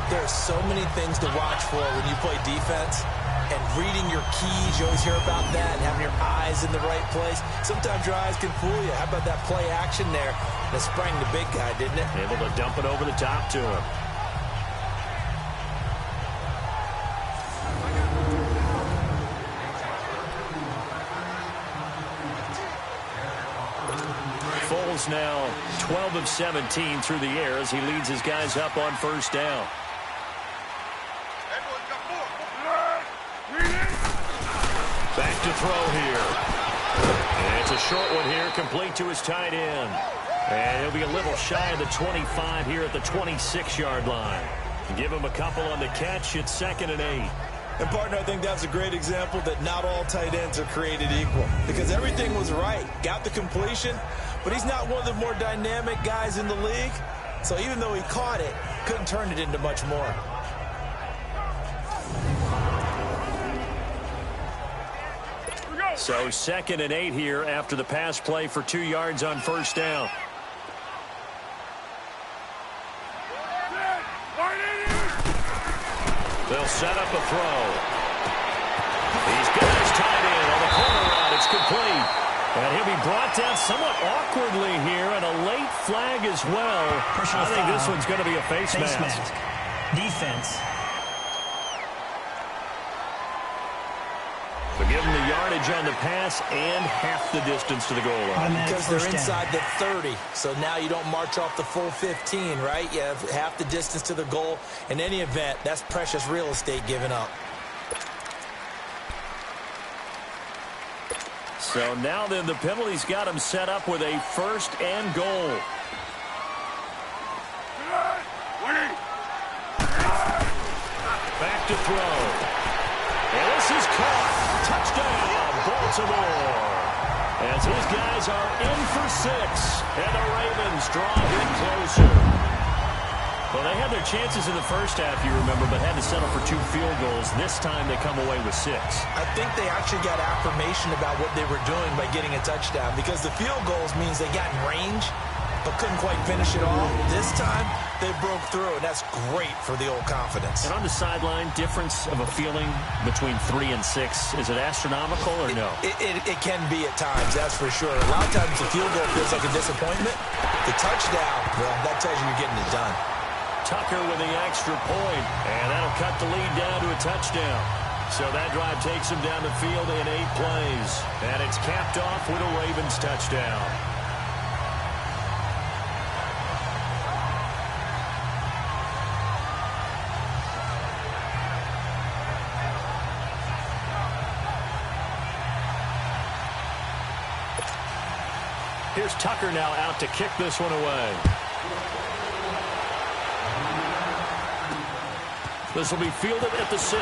There are so many things to watch for when you play defense. And reading your keys, you always hear about that, and having your eyes in the right place. Sometimes your eyes can fool you. How about that play action there? That sprang the big guy, didn't it? Able to dump it over the top to him. Foles now 12 of 17 through the air as he leads his guys up on first down. Back to throw here. And it's a short one here, complete to his tight end. And he'll be a little shy of the 25 here at the 26-yard line. Give him a couple on the catch. It's 2nd and 8. And, partner, I think that's a great example that not all tight ends are created equal. Because everything was right. Got the completion, but he's not one of the more dynamic guys in the league. So even though he caught it, couldn't turn it into much more. So 2nd and 8 here after the pass play for 2 yards on first down. They'll set up a throw. He's got his tight end on the corner route. It's complete. And he'll be brought down somewhat awkwardly here, and a late flag as well. I think this one's going to be a face mask. Defense. They'll give them the yardage on the pass and half the distance to the goal line. Because they're inside the 30. So now you don't march off the full 15, right? You have half the distance to the goal. In any event, that's precious real estate given up. So now then the penalty's got him set up with a 1st and goal. Back to throw. And this is caught. Touchdown, Baltimore. As his guys are in for 6. And the Ravens draw in closer. Well, they had their chances in the first half, you remember, but had to settle for 2 field goals. This time they come away with 6. I think they actually got affirmation about what they were doing by getting a touchdown. Because the field goals means they got in range, but couldn't quite finish it all. This time, they broke through, and that's great for the old confidence. And on the sideline, difference of a feeling between 3 and 6, is it astronomical or no? It can be at times, that's for sure. A lot of times the field goal feels like a disappointment. The touchdown, well, that tells you you're getting it done. Tucker with the extra point, and that'll cut the lead down to a touchdown. So that drive takes him down the field in 8 plays, and it's capped off with a Ravens touchdown. Here's Tucker now out to kick this one away. This will be fielded at the 6.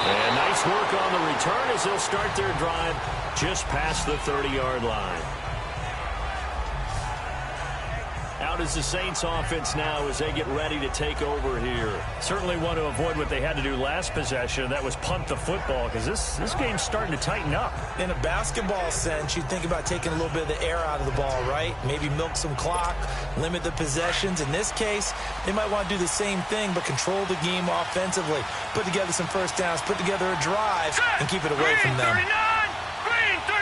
And nice work on the return as they'll start their drive just past the 30-yard line. Out is the Saints offense now as they get ready to take over here. Certainly want to avoid what they had to do last possession. That was punt the football, because this game's starting to tighten up. In a basketball sense, you think about taking a little bit of the air out of the ball, right? Maybe milk some clock, limit the possessions. In this case, they might want to do the same thing, but control the game offensively. Put together some first downs, put together a drive, and keep it away from them. Green 39!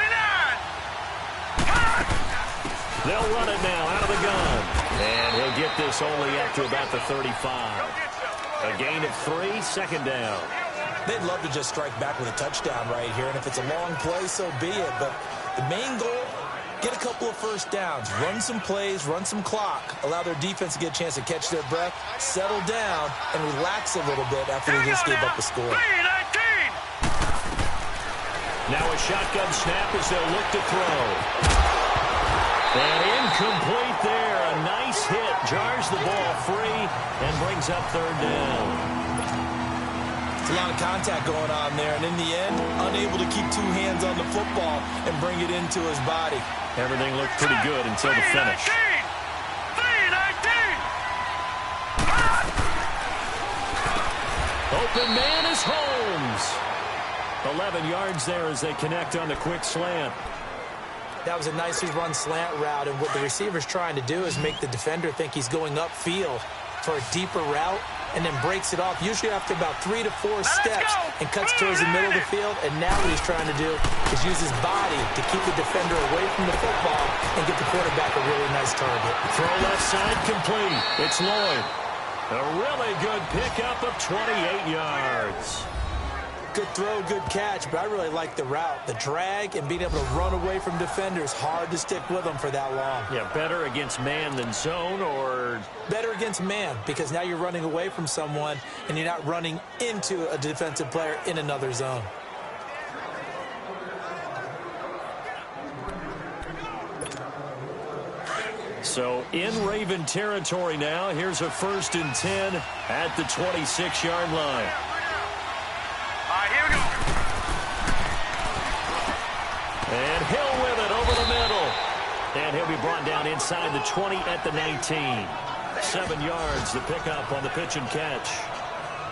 They'll run it now out of the gun. And he'll get this only up to about the 35. A gain of 3, 2nd down. They'd love to just strike back with a touchdown right here, and if it's a long play, so be it. But the main goal, get a couple of first downs, run some plays, run some clock, allow their defense to get a chance to catch their breath, settle down, and relax a little bit after they just gave up a score. Now a shotgun snap as they'll look to throw. And incomplete there. A nice hit. Jars the ball free and brings up 3rd down. It's a lot of contact going on there. And in the end, unable to keep 2 hands on the football and bring it into his body. Everything looked pretty good until the finish. Open man is Holmes. 11 yards there as they connect on the quick slant. That was a nicely run slant route, and what the receiver's trying to do is make the defender think he's going upfield. for a deeper route and then breaks it off, usually after about 3 to 4 steps, and cuts towards the middle of the field. And now what he's trying to do is use his body to keep the defender away from the football and get the quarterback a really nice target. Throw left side complete. It's Lloyd. A really good pickup of 28 yards. Good throw, good catch, but I really like the route. The drag and being able to run away from defenders, hard to stick with them for that long. Yeah, better against man than zone, or? Better against man, because now you're running away from someone and you're not running into a defensive player in another zone. So in Raven territory now. Here's a 1st and 10 at the 26-yard line. Here we go. And Hill with it over the middle. And he'll be brought down inside the 20 at the 19. 7 yards the pickup on the pitch and catch.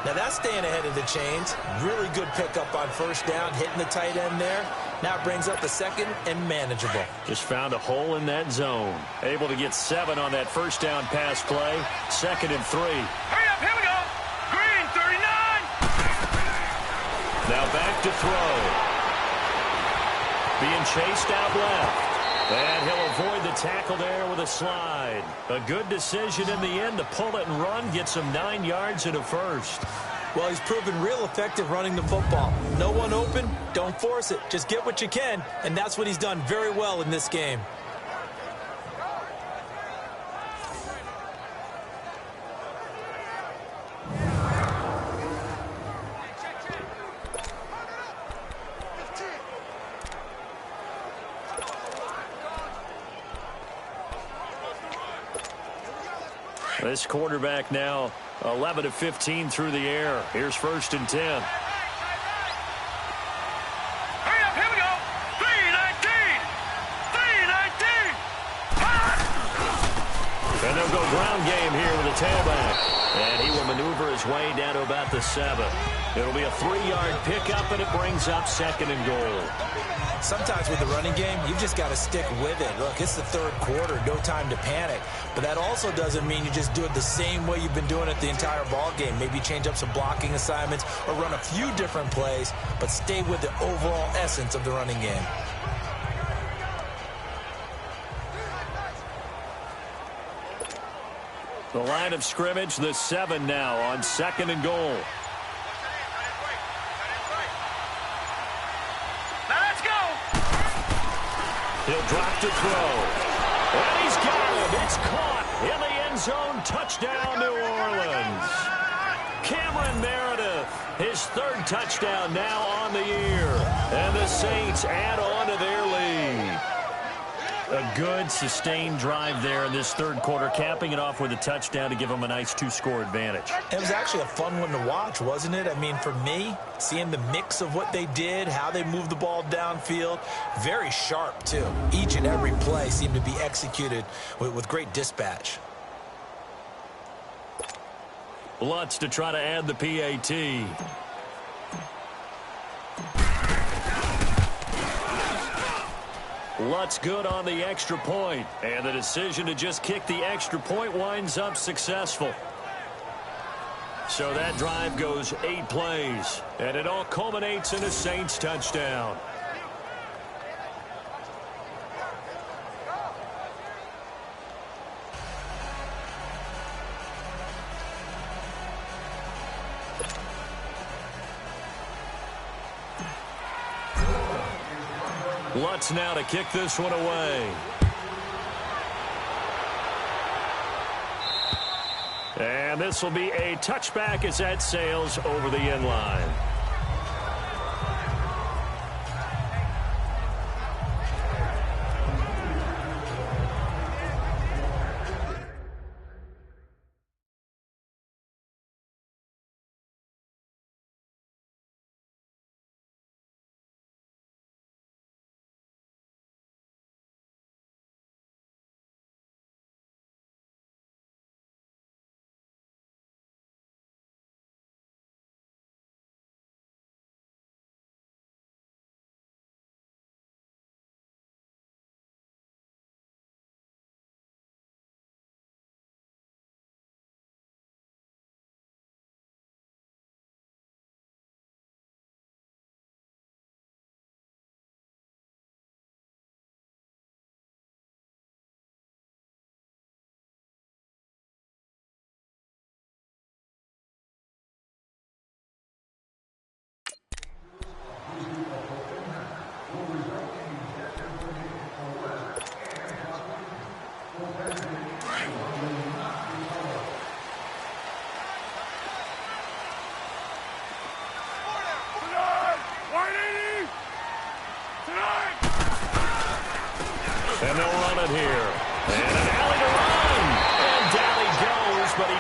Now that's staying ahead of the chains. Really good pickup on 1st down, hitting the tight end there. Now it brings up a 2nd and manageable. Just found a hole in that zone. Able to get 7 on that 1st down pass play. 2nd and 3. Hurry up, here we go. Green, 39. Now back to throw. Being chased out left. And he'll avoid the tackle there with a slide. A good decision in the end to pull it and run. Gets him 9 yards and a 1st. Well, he's proven real effective running the football. No one open, don't force it. Just get what you can, and that's what he's done very well in this game. This quarterback now 11 of 15 through the air. Here's 1st and 10. Hurry up, here we go. 319. 319. And they'll go ground game here with a tailback. And he will maneuver his way down to about the 7. It'll be a 3-yard pickup, and it brings up 2nd and goal. Sometimes with the running game, you've just got to stick with it. Look, it's the 3rd quarter, no time to panic. But that also doesn't mean you just do it the same way you've been doing it the entire ball game. Maybe change up some blocking assignments or run a few different plays, but stay with the overall essence of the running game. The line of scrimmage, the 7 now on 2nd and goal. He'll drop to throw. And he's got him. It's caught in the end zone. Touchdown, New Orleans. Cameron Meredith, his 3rd touchdown now on the year. And the Saints add on to their lead. A good, sustained drive there in this 3rd quarter, capping it off with a touchdown to give them a nice 2-score advantage. It was actually a fun one to watch, wasn't it? I mean, for me, seeing the mix of what they did, how they moved the ball downfield, very sharp, too. Each and every play seemed to be executed with great dispatch. Lutz to try to add the PAT. Lutz good on the extra point, and the decision to just kick the extra point winds up successful. So that drive goes 8 plays, and it all culminates in a Saints touchdown. Lutz now to kick this one away. And this will be a touchback as that sails over the end line.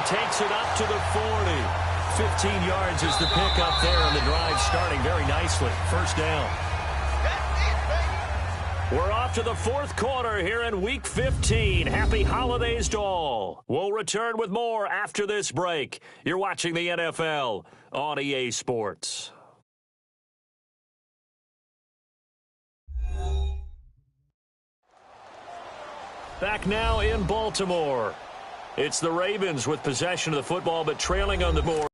takes it up to the 40. 15 yards is the pickup there, and the drive starting very nicely. First down. We're off to the fourth quarter here in Week 15. Happy holidays to all. We'll return with more after this break. You're watching the NFL on EA Sports. Back now in Baltimore. It's the Ravens with possession of the football, but trailing on the board.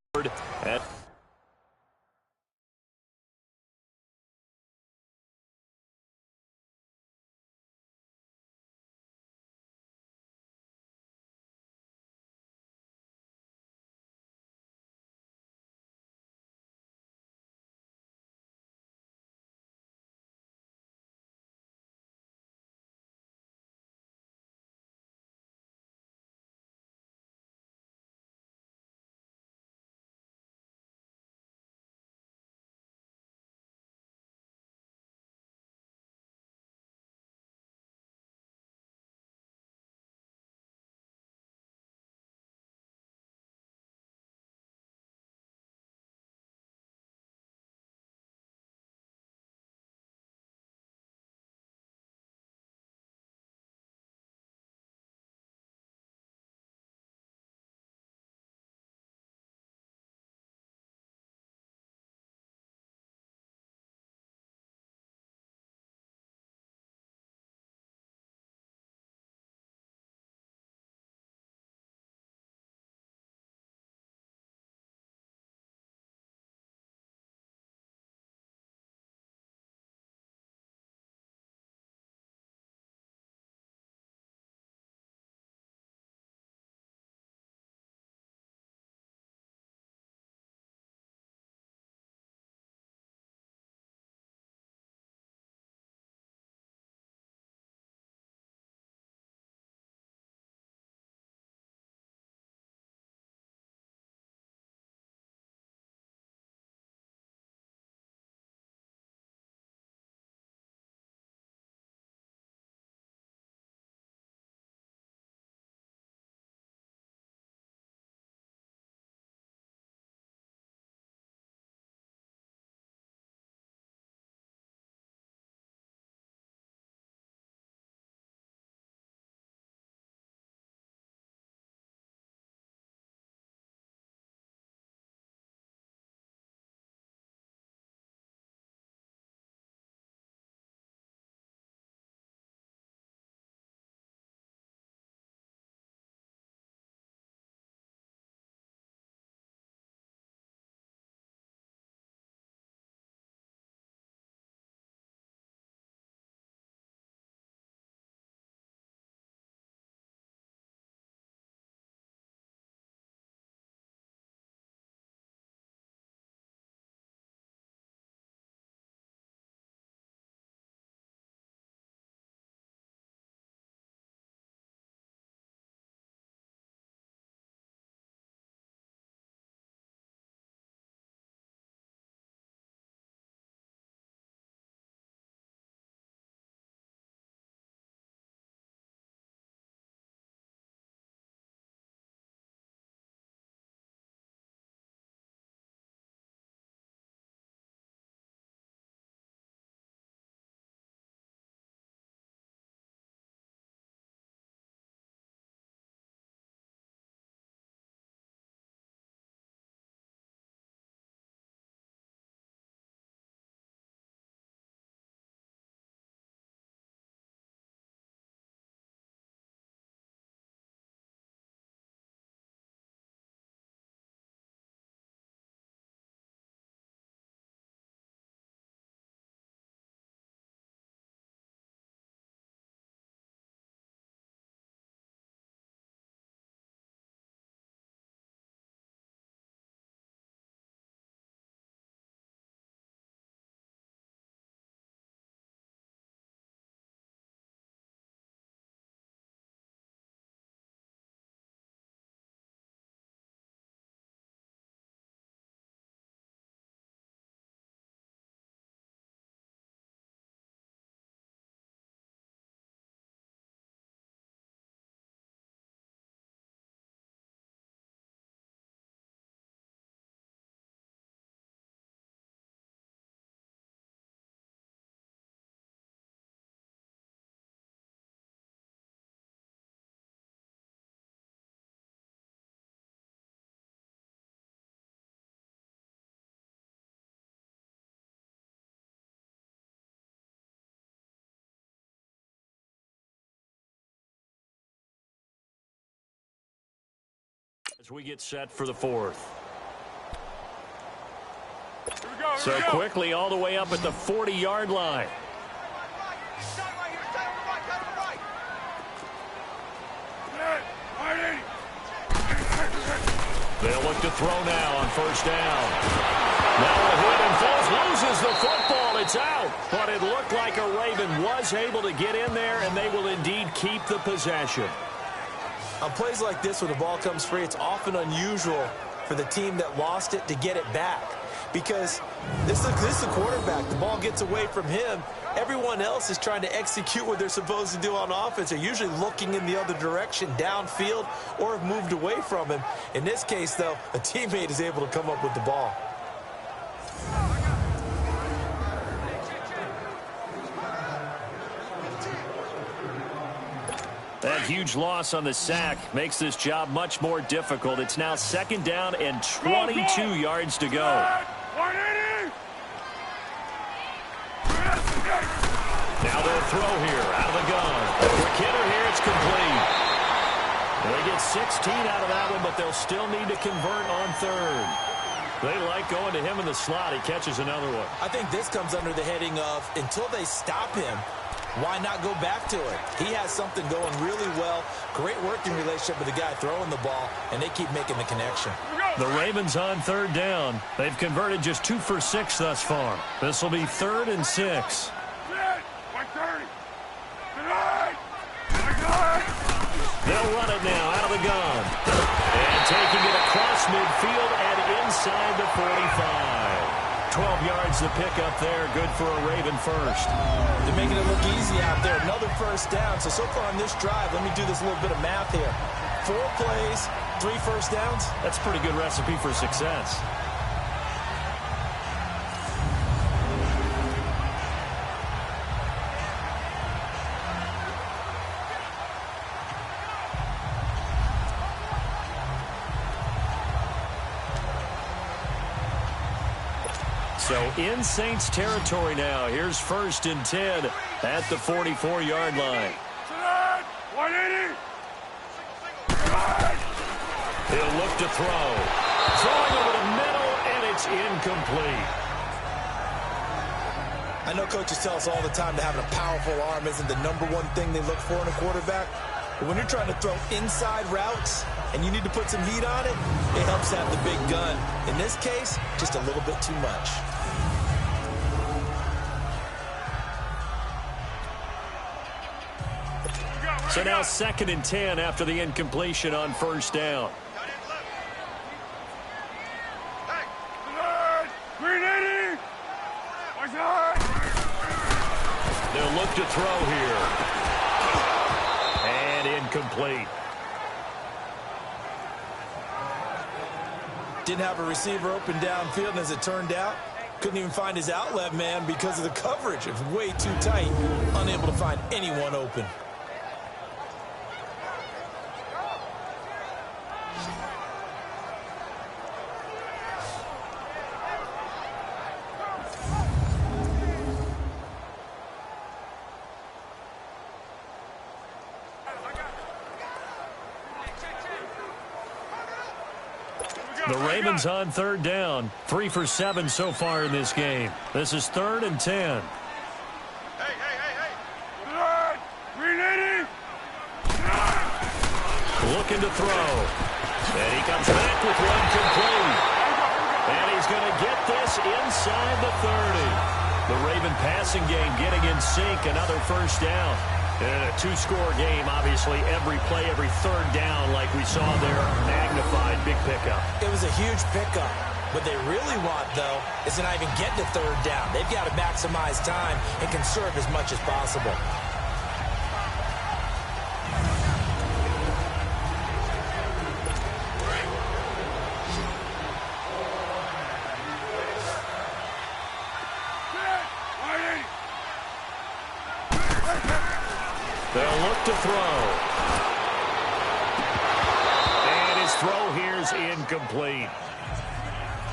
As we get set for the fourth. So quickly all the way up at the 40-yard line. They'll look to throw now on first down. Now a hit and Foles loses the football. It's out. But it looked like a Raven was able to get in there, and they will indeed keep the possession. On plays like this, when the ball comes free, it's often unusual for the team that lost it to get it back. Because this is the quarterback. The ball gets away from him. Everyone else is trying to execute what they're supposed to do on offense. They're usually looking in the other direction, downfield, or have moved away from him. In this case, though, a teammate is able to come up with the ball. That huge loss on the sack makes this job much more difficult. It's now second down and 22 yards to go. Now they'll throw here out of the gun. Quick hitter here, it's complete. They get 16 out of that one, but they'll still need to convert on third. They like going to him in the slot. He catches another one. I think this comes under the heading of, until they stop him, why not go back to it? He has something going really well. Great working relationship with the guy throwing the ball, and they keep making the connection. The Ravens on third down. They've converted just 2 for 6 thus far. This will be 3rd and 6. They'll run it now out of the gun. And taking it across midfield and inside the 45. 12 yards to pick up there. Good for a Raven first. They're making it look easy out there. Another first down. So far on this drive, let me do this little bit of math here. 4 plays, 3 first downs. That's a pretty good recipe for success. So in Saints territory now. Here's 1st and 10 at the 44-yard line. 180. He'll look to throw. Throwing over the middle, and it's incomplete. I know coaches tell us all the time that having a powerful arm isn't the #1 thing they look for in a quarterback. But when you're trying to throw inside routes and you need to put some heat on it, it helps to have the big gun. In this case, just a little bit too much. So now 2nd and 10 after the incompletion on first down. They'll look to throw here. And incomplete. Didn't have a receiver open downfield, and as it turned out, couldn't even find his outlet man because of the coverage. It was way too tight, unable to find anyone open. The Ravens on third down. 3 for 7 so far in this game. This is 3rd and 10. Looking to throw. And he comes back with one complete. And he's going to get this inside the 30. The Raven passing game getting in sync. Another first down. And a 2-score game, obviously, every play, every third down, like we saw there, magnified, big pickup. It was a huge pickup. What they really want, though, is to not even get to third down. They've got to maximize time and conserve as much as possible. They'll look to throw. And his throw here's incomplete.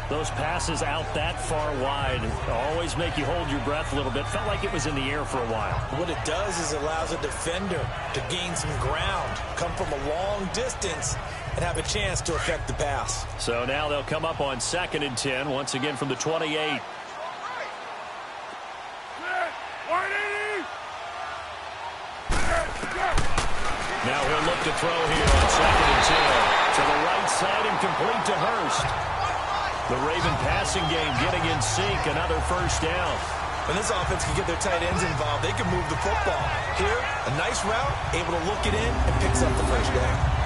Those passes out that far wide always make you hold your breath a little bit. Felt like it was in the air for a while. What it does is it allows a defender to gain some ground, come from a long distance, and have a chance to affect the pass. So now they'll come up on 2nd and 10, once again from the 28. Now he'll look to throw here on 2nd and 10. To the right side and complete to Hurst. The Raven passing game getting in sync, another first down. When this offense can get their tight ends involved, they can move the football. Here, a nice route, able to look it in, and picks up the first down.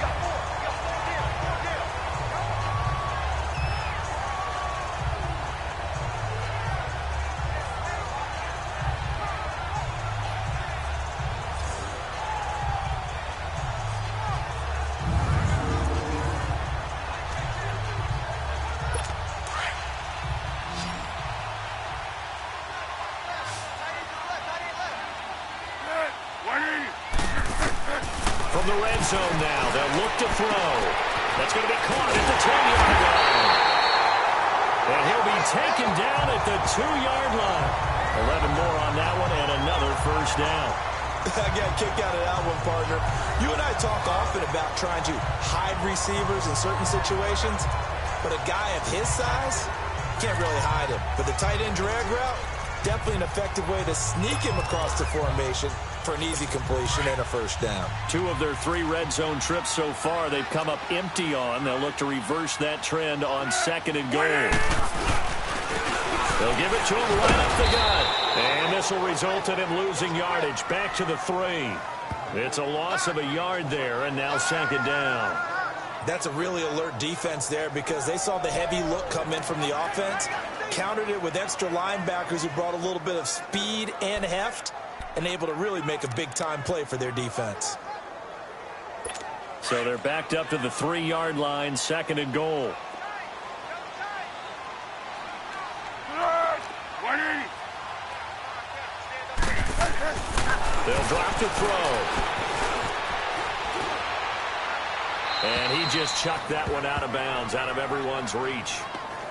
From the red zone now, they'll look to throw. That's going to be caught at the 10-yard line. And he'll be taken down at the 2-yard line. 11 more on that one and another first down. I got a kick out of that one, partner. You and I talk often about trying to hide receivers in certain situations, but a guy of his size can't really hide him. But the tight end drag route, definitely an effective way to sneak him across the formation for an easy completion and a first down. 2 of their 3 red zone trips so far they've come up empty on. They'll look to reverse that trend on 2nd and goal. They'll give it to him right up the gut. And this will result in him losing yardage. Back to the 3. It's a loss of a yard there, and now 2nd down. That's a really alert defense there because they saw the heavy look come in from the offense, countered it with extra linebackers who brought a little bit of speed and heft, and able to really make a big-time play for their defense. So they're backed up to the 3-yard line, 2nd and goal. They'll drop to throw. And he just chucked that one out of bounds, out of everyone's reach.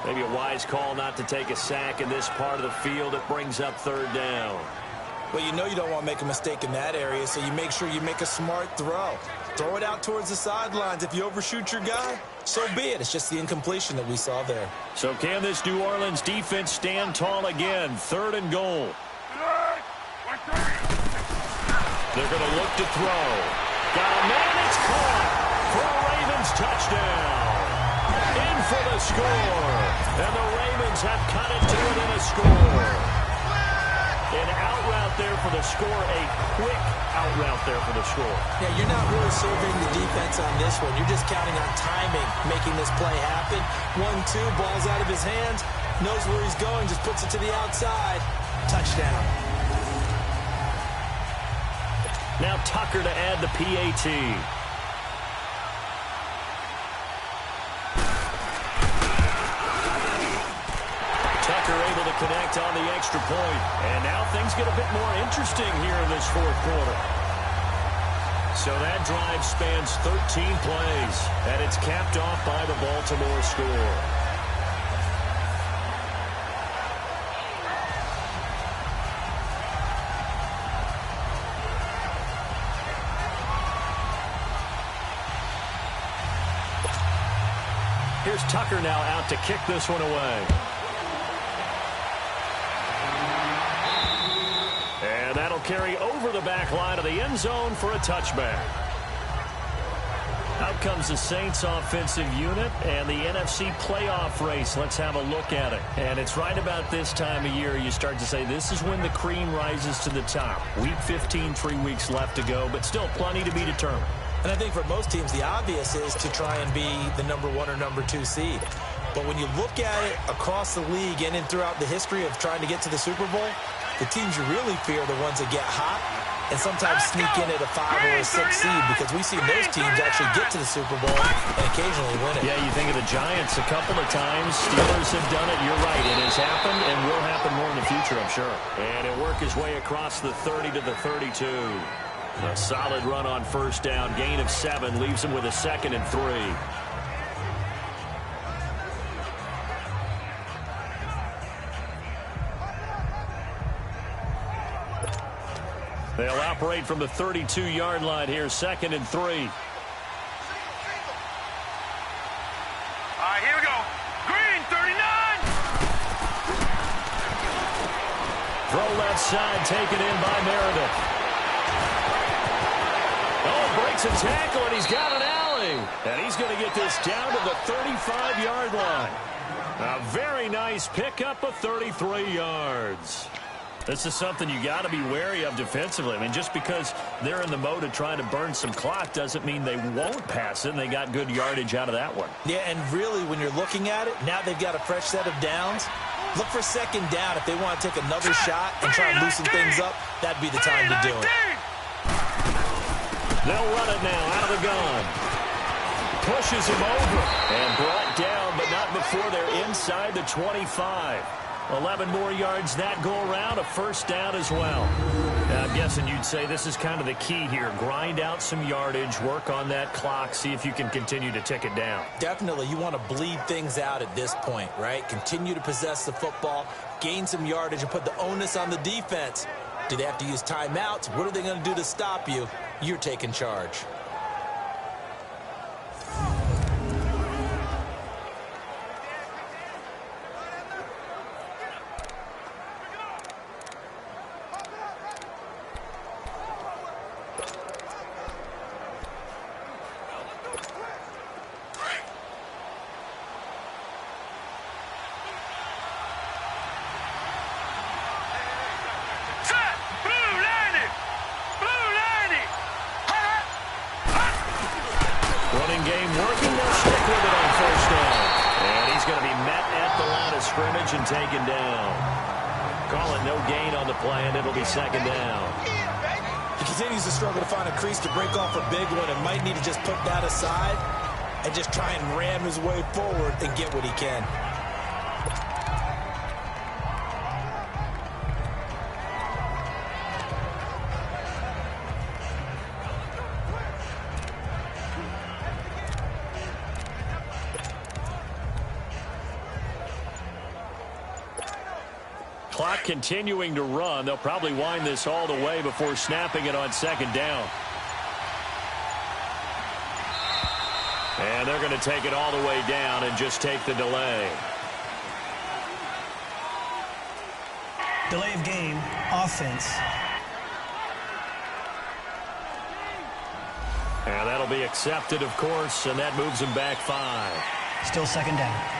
Maybe a wise call not to take a sack in this part of the field. It brings up 3rd down. Well, you know you don't want to make a mistake in that area, so you make sure you make a smart throw. Throw it out towards the sidelines. If you overshoot your guy, so be it. It's just the incompletion that we saw there. So can this New Orleans defense stand tall again? 3rd and goal. They're going to look to throw. Got a man, it's caught for a Ravens touchdown. In for the score. And the Ravens have cut it to it in a score. An out route there for the score, a quick out route there for the score. Yeah, you're not really surveying the defense on this one. You're just counting on timing, making this play happen. 1-2, ball's out of his hands, knows where he's going, just puts it to the outside. Touchdown. Now Tucker to add the PAT. Tucker able to connect on the extra point. And now things get a bit more interesting here in this 4th quarter. So that drive spans 13 plays, and it's capped off by the Baltimore score. Here's Tucker now out to kick this one away. And that'll carry over the back line of the end zone for a touchback. Out comes the Saints offensive unit and the NFC playoff race. Let's have a look at it. And it's right about this time of year you start to say this is when the cream rises to the top. Week 15, 3 weeks left to go, but still plenty to be determined. And I think for most teams, the obvious is to try and be the number 1 or number 2 seed. But when you look at it across the league and throughout the history of trying to get to the Super Bowl, the teams you really fear are the ones that get hot and sometimes sneak in at a 5 or a 6 seed, because we've seen those teams actually get to the Super Bowl and occasionally win it. Yeah, you think of the Giants a couple of times. Steelers have done it. You're right. It has happened and will happen more in the future, I'm sure. And he'll work his way across the 30 to the 32. A solid run on first down. Gain of 7 leaves him with a 2nd and 3. They'll operate from the 32-yard line here, 2nd and 3. All right, here we go. Green, 39. Throw left side, taken in by Meredith. Oh, breaks a tackle, and he's got an alley. And he's going to get this down to the 35-yard line. A very nice pickup of 33 yards. This is something you got to be wary of defensively. I mean, just because they're in the mode of trying to burn some clock doesn't mean they won't pass it, and they got good yardage out of that one. Yeah, and really, when you're looking at it, now they've got a fresh set of downs. Look for 2nd down if they want to take another shot and try and loosen things up. That'd be the time to do it. They'll run it now out of the gun. Pushes him over and brought down, but not before they're inside the 25. 11 more yards that go around, a 1st down as well. Now, I'm guessing you'd say this is kind of the key here. Grind out some yardage, work on that clock, see if you can continue to tick it down. Definitely, you want to bleed things out at this point, right? Continue to possess the football, gain some yardage, and put the onus on the defense. Do they have to use timeouts? What are they going to do to stop you? You're taking charge. And taken down. Call it no gain on the play, and it'll be 2nd down. He continues to struggle to find a crease to break off a big one and might need to just put that aside and just try and ram his way forward and get what he can. Clock continuing to run. They'll probably wind this all the way before snapping it on 2nd down. And they're going to take it all the way down and just take the delay. Delay of game, offense. And that'll be accepted, of course, and that moves them back 5. Still 2nd down.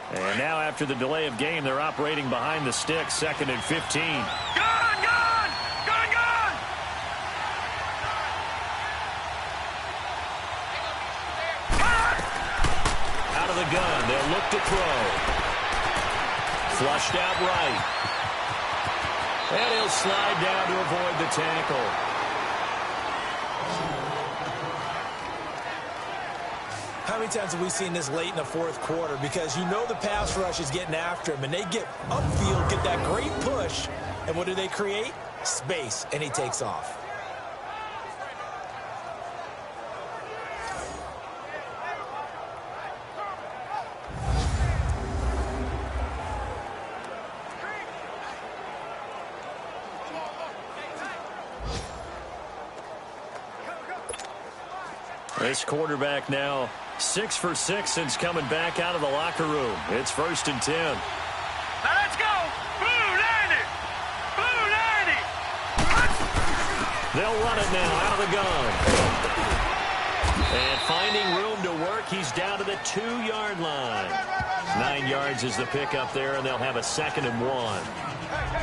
And now after the delay of game, they're operating behind the sticks, 2nd and 15. Gone! Gone! Gone! Gone! Out of the gun, they'll look to throw. Flushed out right. And he'll slide down to avoid the tackle. How many times have we seen this late in the 4th quarter? Because you know the pass rush is getting after him, and they get upfield, get that great push, and what do they create? Space, and he takes off. This quarterback now 6 for 6 since coming back out of the locker room. It's 1st and 10. Now let's go! Blue 90! Blue 90! They'll run it now out of the gun. And finding room to work, he's down to the 2-yard line. 9 yards is the pickup there, and they'll have a 2nd and 1.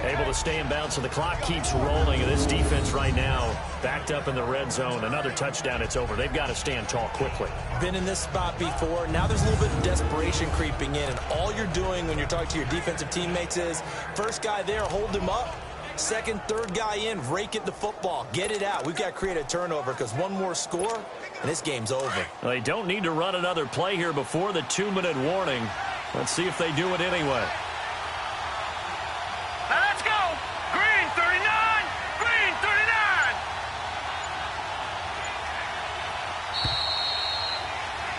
Able to stay in bounds, so the clock keeps rolling. And this defense right now backed up in the red zone. Another touchdown, it's over. They've got to stand tall quickly. Been in this spot before. Now there's a little bit of desperation creeping in. And all you're doing when you're talking to your defensive teammates is, first guy there, hold him up. Second, third guy in, rake at the football. Get it out. We've got to create a turnover because one more score, and this game's over. They don't need to run another play here before the 2-minute warning. Let's see if they do it anyway. Now let's go. Green 39. Green 39.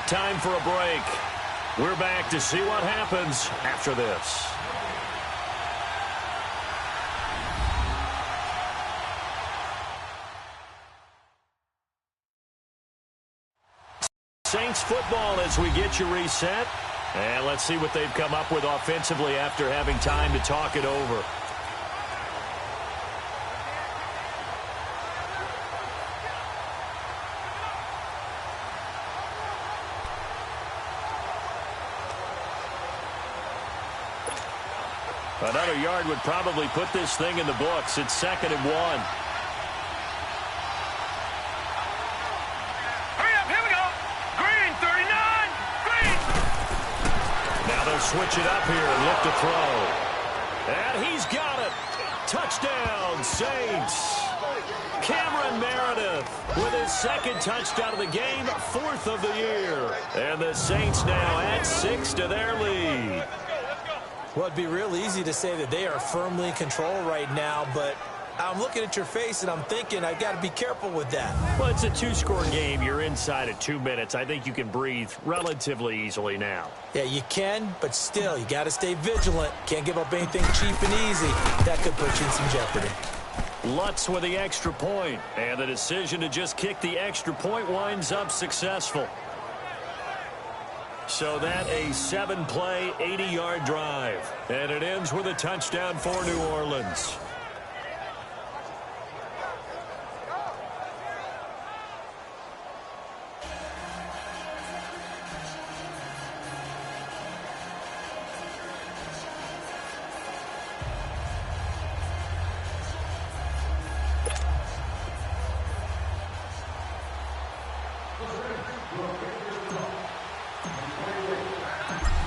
Time for a break. We're back to see what happens after this. Saints football as we get you reset. And let's see what they've come up with offensively after having time to talk it over. Another yard would probably put this thing in the books. It's 2nd and 1. Hurry up, here we go. Green 39. Green. Now they'll switch it up here and look to throw. And he's got it. Touchdown, Saints. Cameron Meredith with his 2nd touchdown of the game, 4th of the year. And the Saints now add 6 to their lead. Well, it'd be real easy to say that they are firmly in control right now, but I'm looking at your face and I'm thinking I got to be careful with that. Well, it's a 2-score game. You're inside of 2 minutes. I think you can breathe relatively easily now. Yeah, you can, but still, you got to stay vigilant. Can't give up anything cheap and easy. That could put you in some jeopardy. Lutz with the extra point, and the decision to just kick the extra point winds up successful. So that a 7-play, 80-yard drive. And it ends with a touchdown for New Orleans.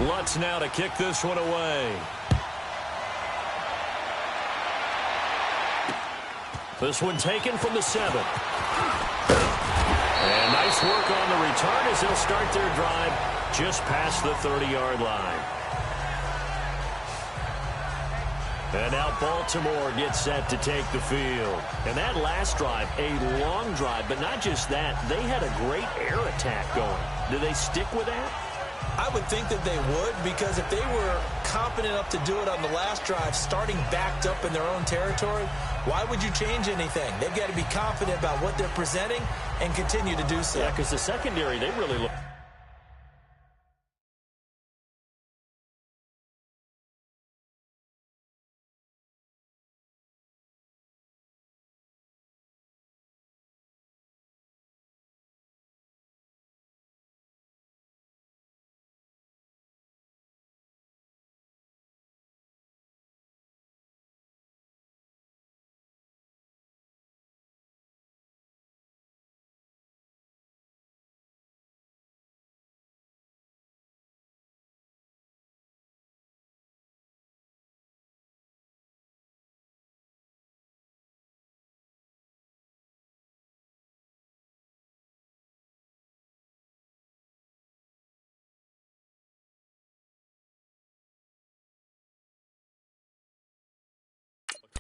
Lutz now to kick this one away. This one taken from the 7. And nice work on the return as they'll start their drive just past the 30-yard line. And now Baltimore gets set to take the field. And that last drive, a long drive, but not just that. They had a great air attack going. Do they stick with that? I would think that they would, because if they were confident enough to do it on the last drive, starting backed up in their own territory, why would you change anything? They've got to be confident about what they're presenting and continue to do so. Yeah, because the secondary, they really look.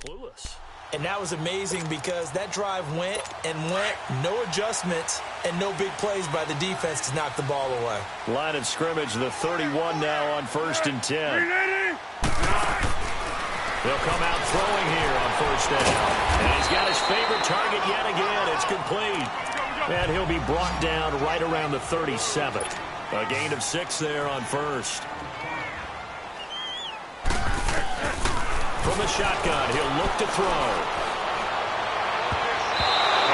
Clueless. And that was amazing because that drive went and went, no adjustments and no big plays by the defense to knock the ball away. Line of scrimmage, the 31 now on 1st and 10. They'll come out throwing here on 1st down. And he's got his favorite target yet again. It's complete. And he'll be brought down right around the 37. A gain of 6 there on 1st. From the shotgun, he'll look to throw.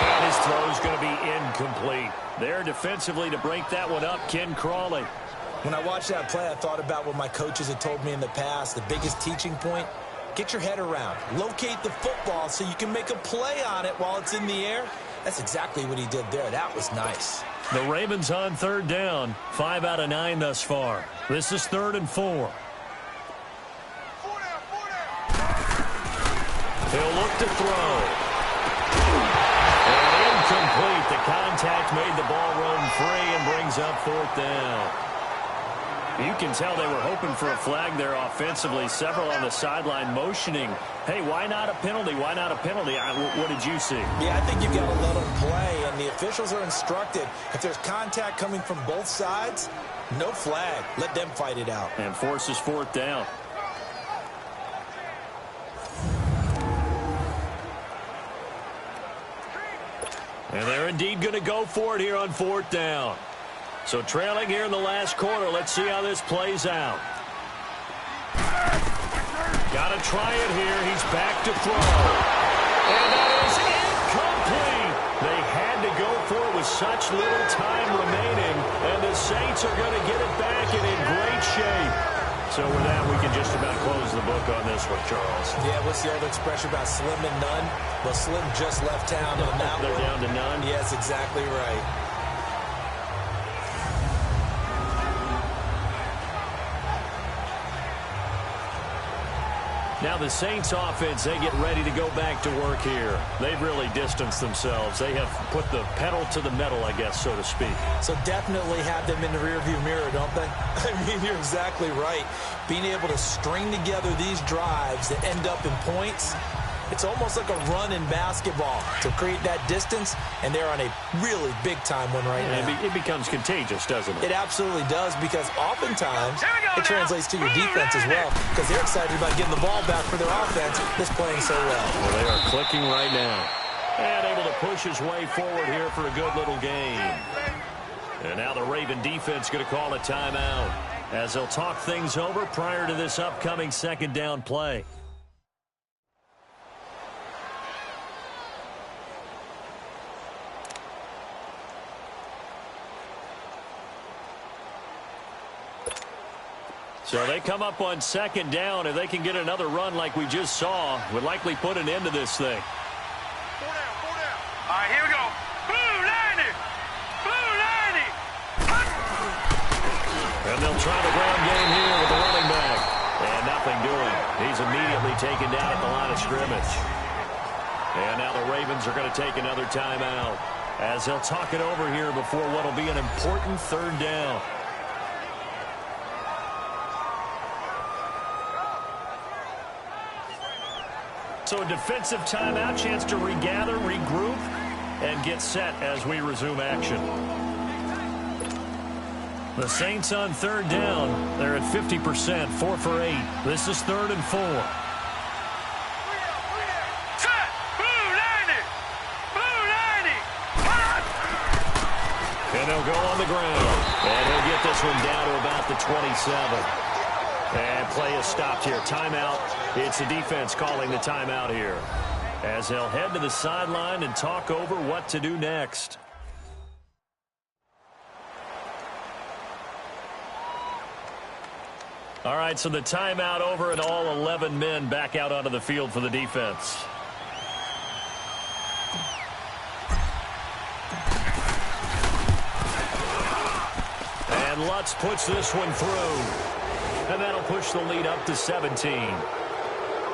And his throw's going to be incomplete. There defensively to break that one up, Ken Crawley. When I watched that play, I thought about what my coaches had told me in the past. The biggest teaching point, get your head around. Locate the football so you can make a play on it while it's in the air. That's exactly what he did there. That was nice. The Ravens on 3rd down. 5 out of 9 thus far. This is 3rd and 4. He'll look to throw. And incomplete. The contact made the ball roam free and brings up 4th down. You can tell they were hoping for a flag there offensively. Several on the sideline motioning, hey, why not a penalty? Why not a penalty? What did you see? Yeah, I think you've got to let them play, and the officials are instructed. If there's contact coming from both sides, no flag. Let them fight it out. And forces fourth down. And they're indeed going to go for it here on fourth down. So trailing here in the last quarter. Let's see how this plays out. Got to try it here. He's back to throw. And that is incomplete. They had to go for it with such little time remaining. And the Saints are going to get it back and in great shape. So with that, we can just about close the book on this one, Charles. Yeah, what's the old expression about slim and none? Well, Slim just left town on that They're one. down to none? Yes, exactly right. Now the Saints offense, they get ready to go back to work here. They've really distanced themselves. They have put the pedal to the metal, I guess, so to speak. So definitely have them in the rearview mirror, don't they? I mean, you're exactly right. Being able to string together these drives that end up in points, it's almost like a run in basketball to create that distance, and they're on a really big-time one right now. It becomes contagious, doesn't it? It absolutely does, because oftentimes it translates to your defense as well, because they're excited about getting the ball back for their offense that's playing so well. Well, they are clicking right now. And able to push his way forward here for a good little game. And now the Raven defense going to call a timeout as they'll talk things over prior to this upcoming second down play. So they come up on second down. If they can get another run like we just saw, would likely put an end to this thing. 4 down, 4 down. All right, here we go. Blue 90. Blue 90. And they'll try the ground game here with the running back. And nothing doing. He's immediately taken down at the line of scrimmage. And now the Ravens are going to take another timeout as they'll talk it over here before what will be an important third down. So a defensive timeout, chance to regather, regroup, and get set as we resume action. The Saints on third down. They're at 50%, 4 for 8. This is 3rd and 4. Set. Blue 90. Blue 90. And they'll go on the ground. And he'll get this one down to about the 27. And play is stopped here. Timeout. It's the defense calling the timeout here as they'll head to the sideline and talk over what to do next. All right, so the timeout over and all 11 men back out onto the field for the defense. And Lutz puts this one through. And that'll push the lead up to 17.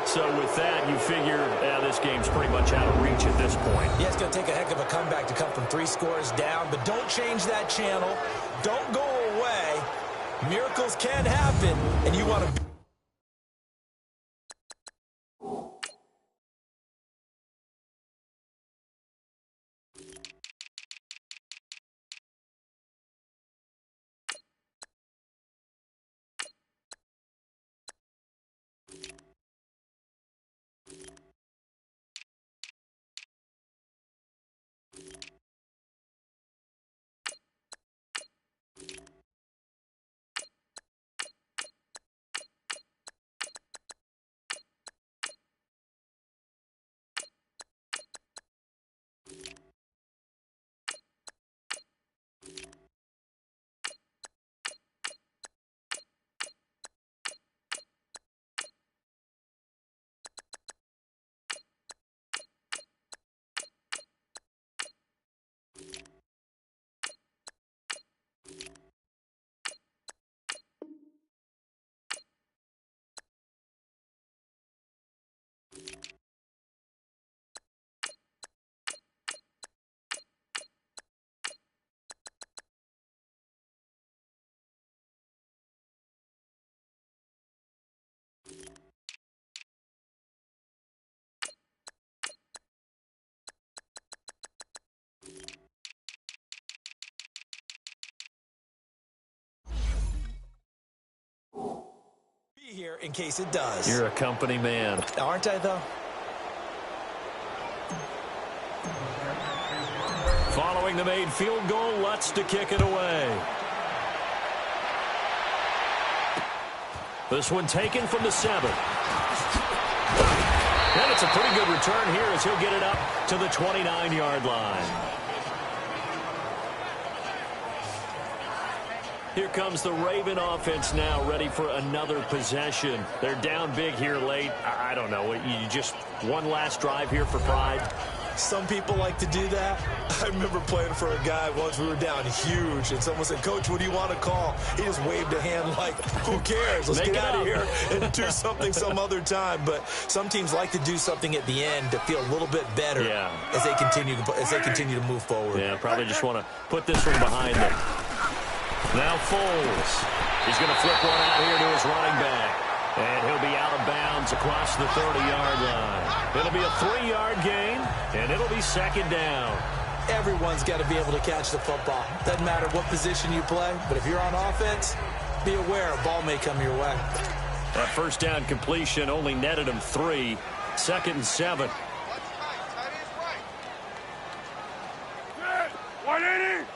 So with that, you figure this game's pretty much out of reach at this point. Yeah, it's going to take a heck of a comeback to come from 3 scores down, but don't change that channel. Don't go away. Miracles can happen, and you want to... Here in case it does. You're a company man. Aren't I, though? Following the made field goal, Lutz to kick it away. This one taken from the 7. And it's a pretty good return here as he'll get it up to the 29-yard line. Here comes the Raven offense now, ready for another possession. They're down big here late. I don't know. You just one last drive here for pride. Some people like to do that. I remember playing for a guy once. We were down huge, and someone said, "Coach, what do you want to call?" He just waved a hand like, who cares? Let's get out of here and do something some other time. But some teams like to do something at the end to feel a little bit better as they continue to move forward. Yeah, probably just want to put this one behind them. Now Foles. He's going to flip one out here to his running back. And he'll be out of bounds across the 30-yard line. It'll be a 3-yard gain, and it'll be second down. Everyone's got to be able to catch the football. Doesn't matter what position you play, but if you're on offense, be aware a ball may come your way. That first down completion only netted him 3. 2nd and 7. 180.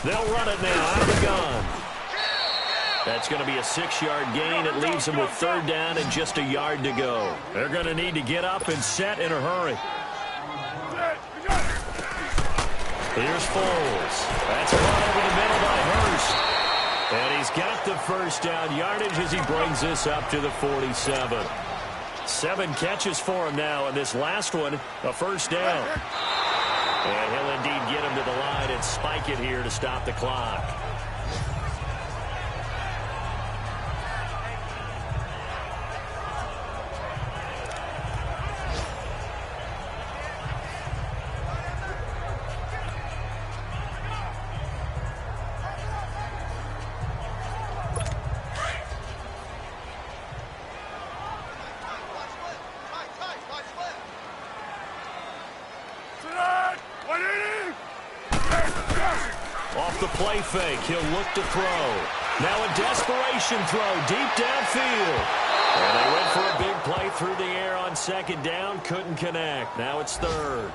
They'll run it now out of the gun. That's going to be a 6-yard gain. It leaves them with 3rd down and just a yard to go. They're going to need to get up and set in a hurry. Here's Foles. That's run over the middle by Hurst. And he's got the first down yardage as he brings this up to the 47. 7 catches for him now, and this last one, a first down. And he'll indeed get him to the line and spike it here to stop the clock. Off the play fake, he'll look to throw. Now a desperation throw deep downfield. And they went for a big play through the air on 2nd down, couldn't connect. Now it's 3rd.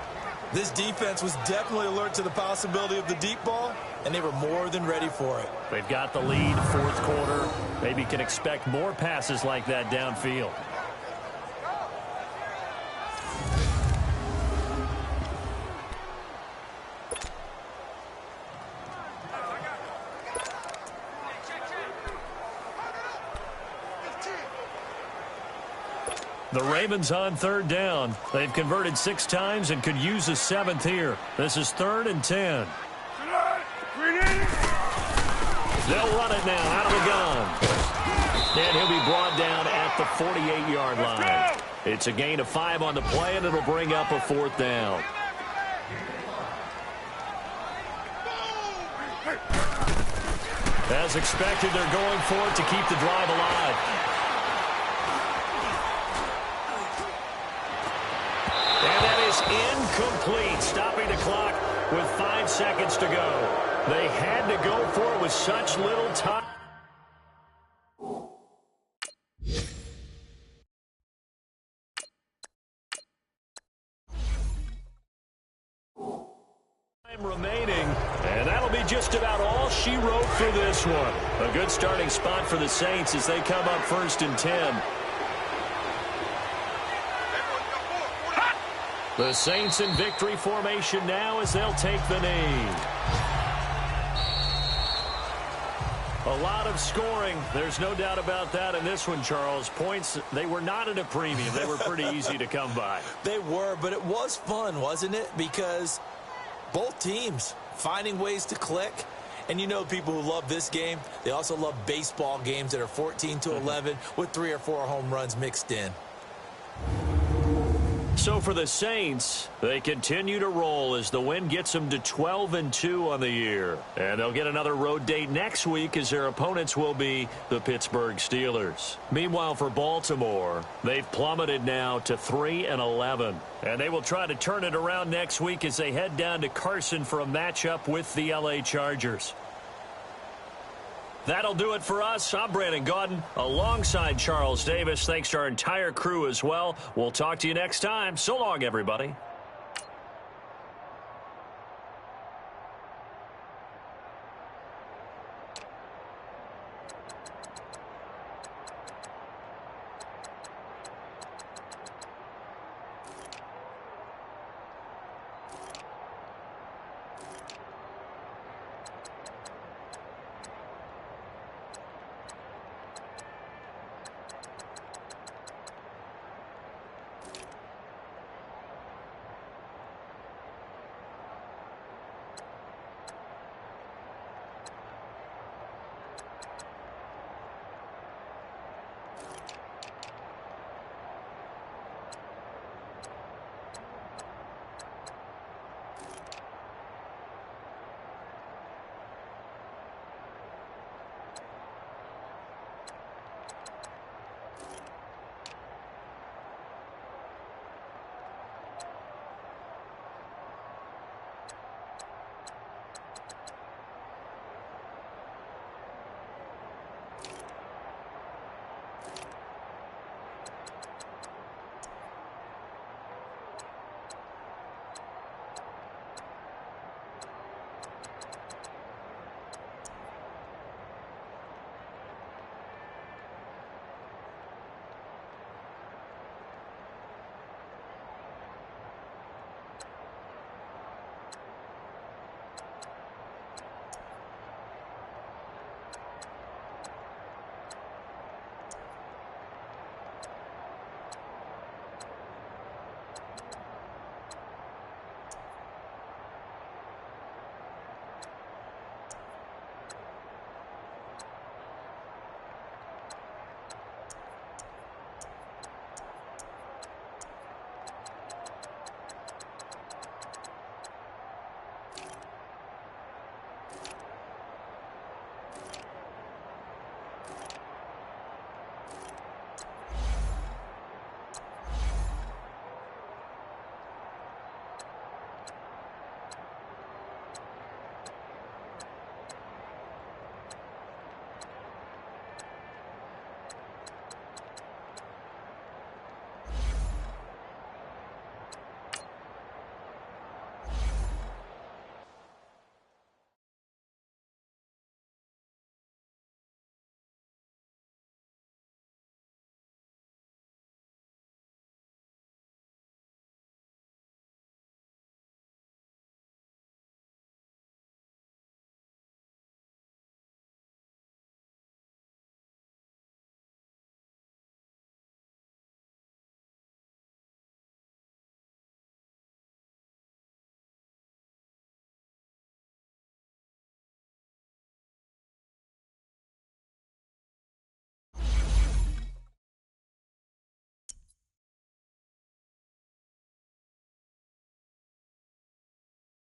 This defense was definitely alert to the possibility of the deep ball, and they were more than ready for it. They've got the lead, 4th quarter. Maybe can expect more passes like that downfield. The Ravens on 3rd down. They've converted 6 times and could use a 7th here. This is 3rd and 10. They'll run it now out of the gun. And he'll be brought down at the 48-yard line. It's a gain of 5 on the play, and it'll bring up a 4th down. As expected, they're going for it to keep the drive alive. Incomplete, stopping the clock with 5 seconds to go. They had to go for it with such little time. Remaining, and that'll be just about all she wrote for this one. A good starting spot for the Saints as they come up 1st and 10. The Saints in victory formation now as they'll take the knee. A lot of scoring. There's no doubt about that in this one, Charles. Points, they were not at a premium. They were pretty easy to come by. They were, but it was fun, wasn't it? Because both teams finding ways to click. And you know people who love this game, they also love baseball games that are 14-11 with 3 or 4 home runs mixed in. So for the Saints, they continue to roll as the win gets them to 12-2 on the year. And they'll get another road date next week as their opponents will be the Pittsburgh Steelers. Meanwhile, for Baltimore, they've plummeted now to 3-11. And they will try to turn it around next week as they head down to Carson for a matchup with the LA Chargers. That'll do it for us. I'm Brandon Gaudin alongside Charles Davis. Thanks to our entire crew as well. We'll talk to you next time. So long, everybody.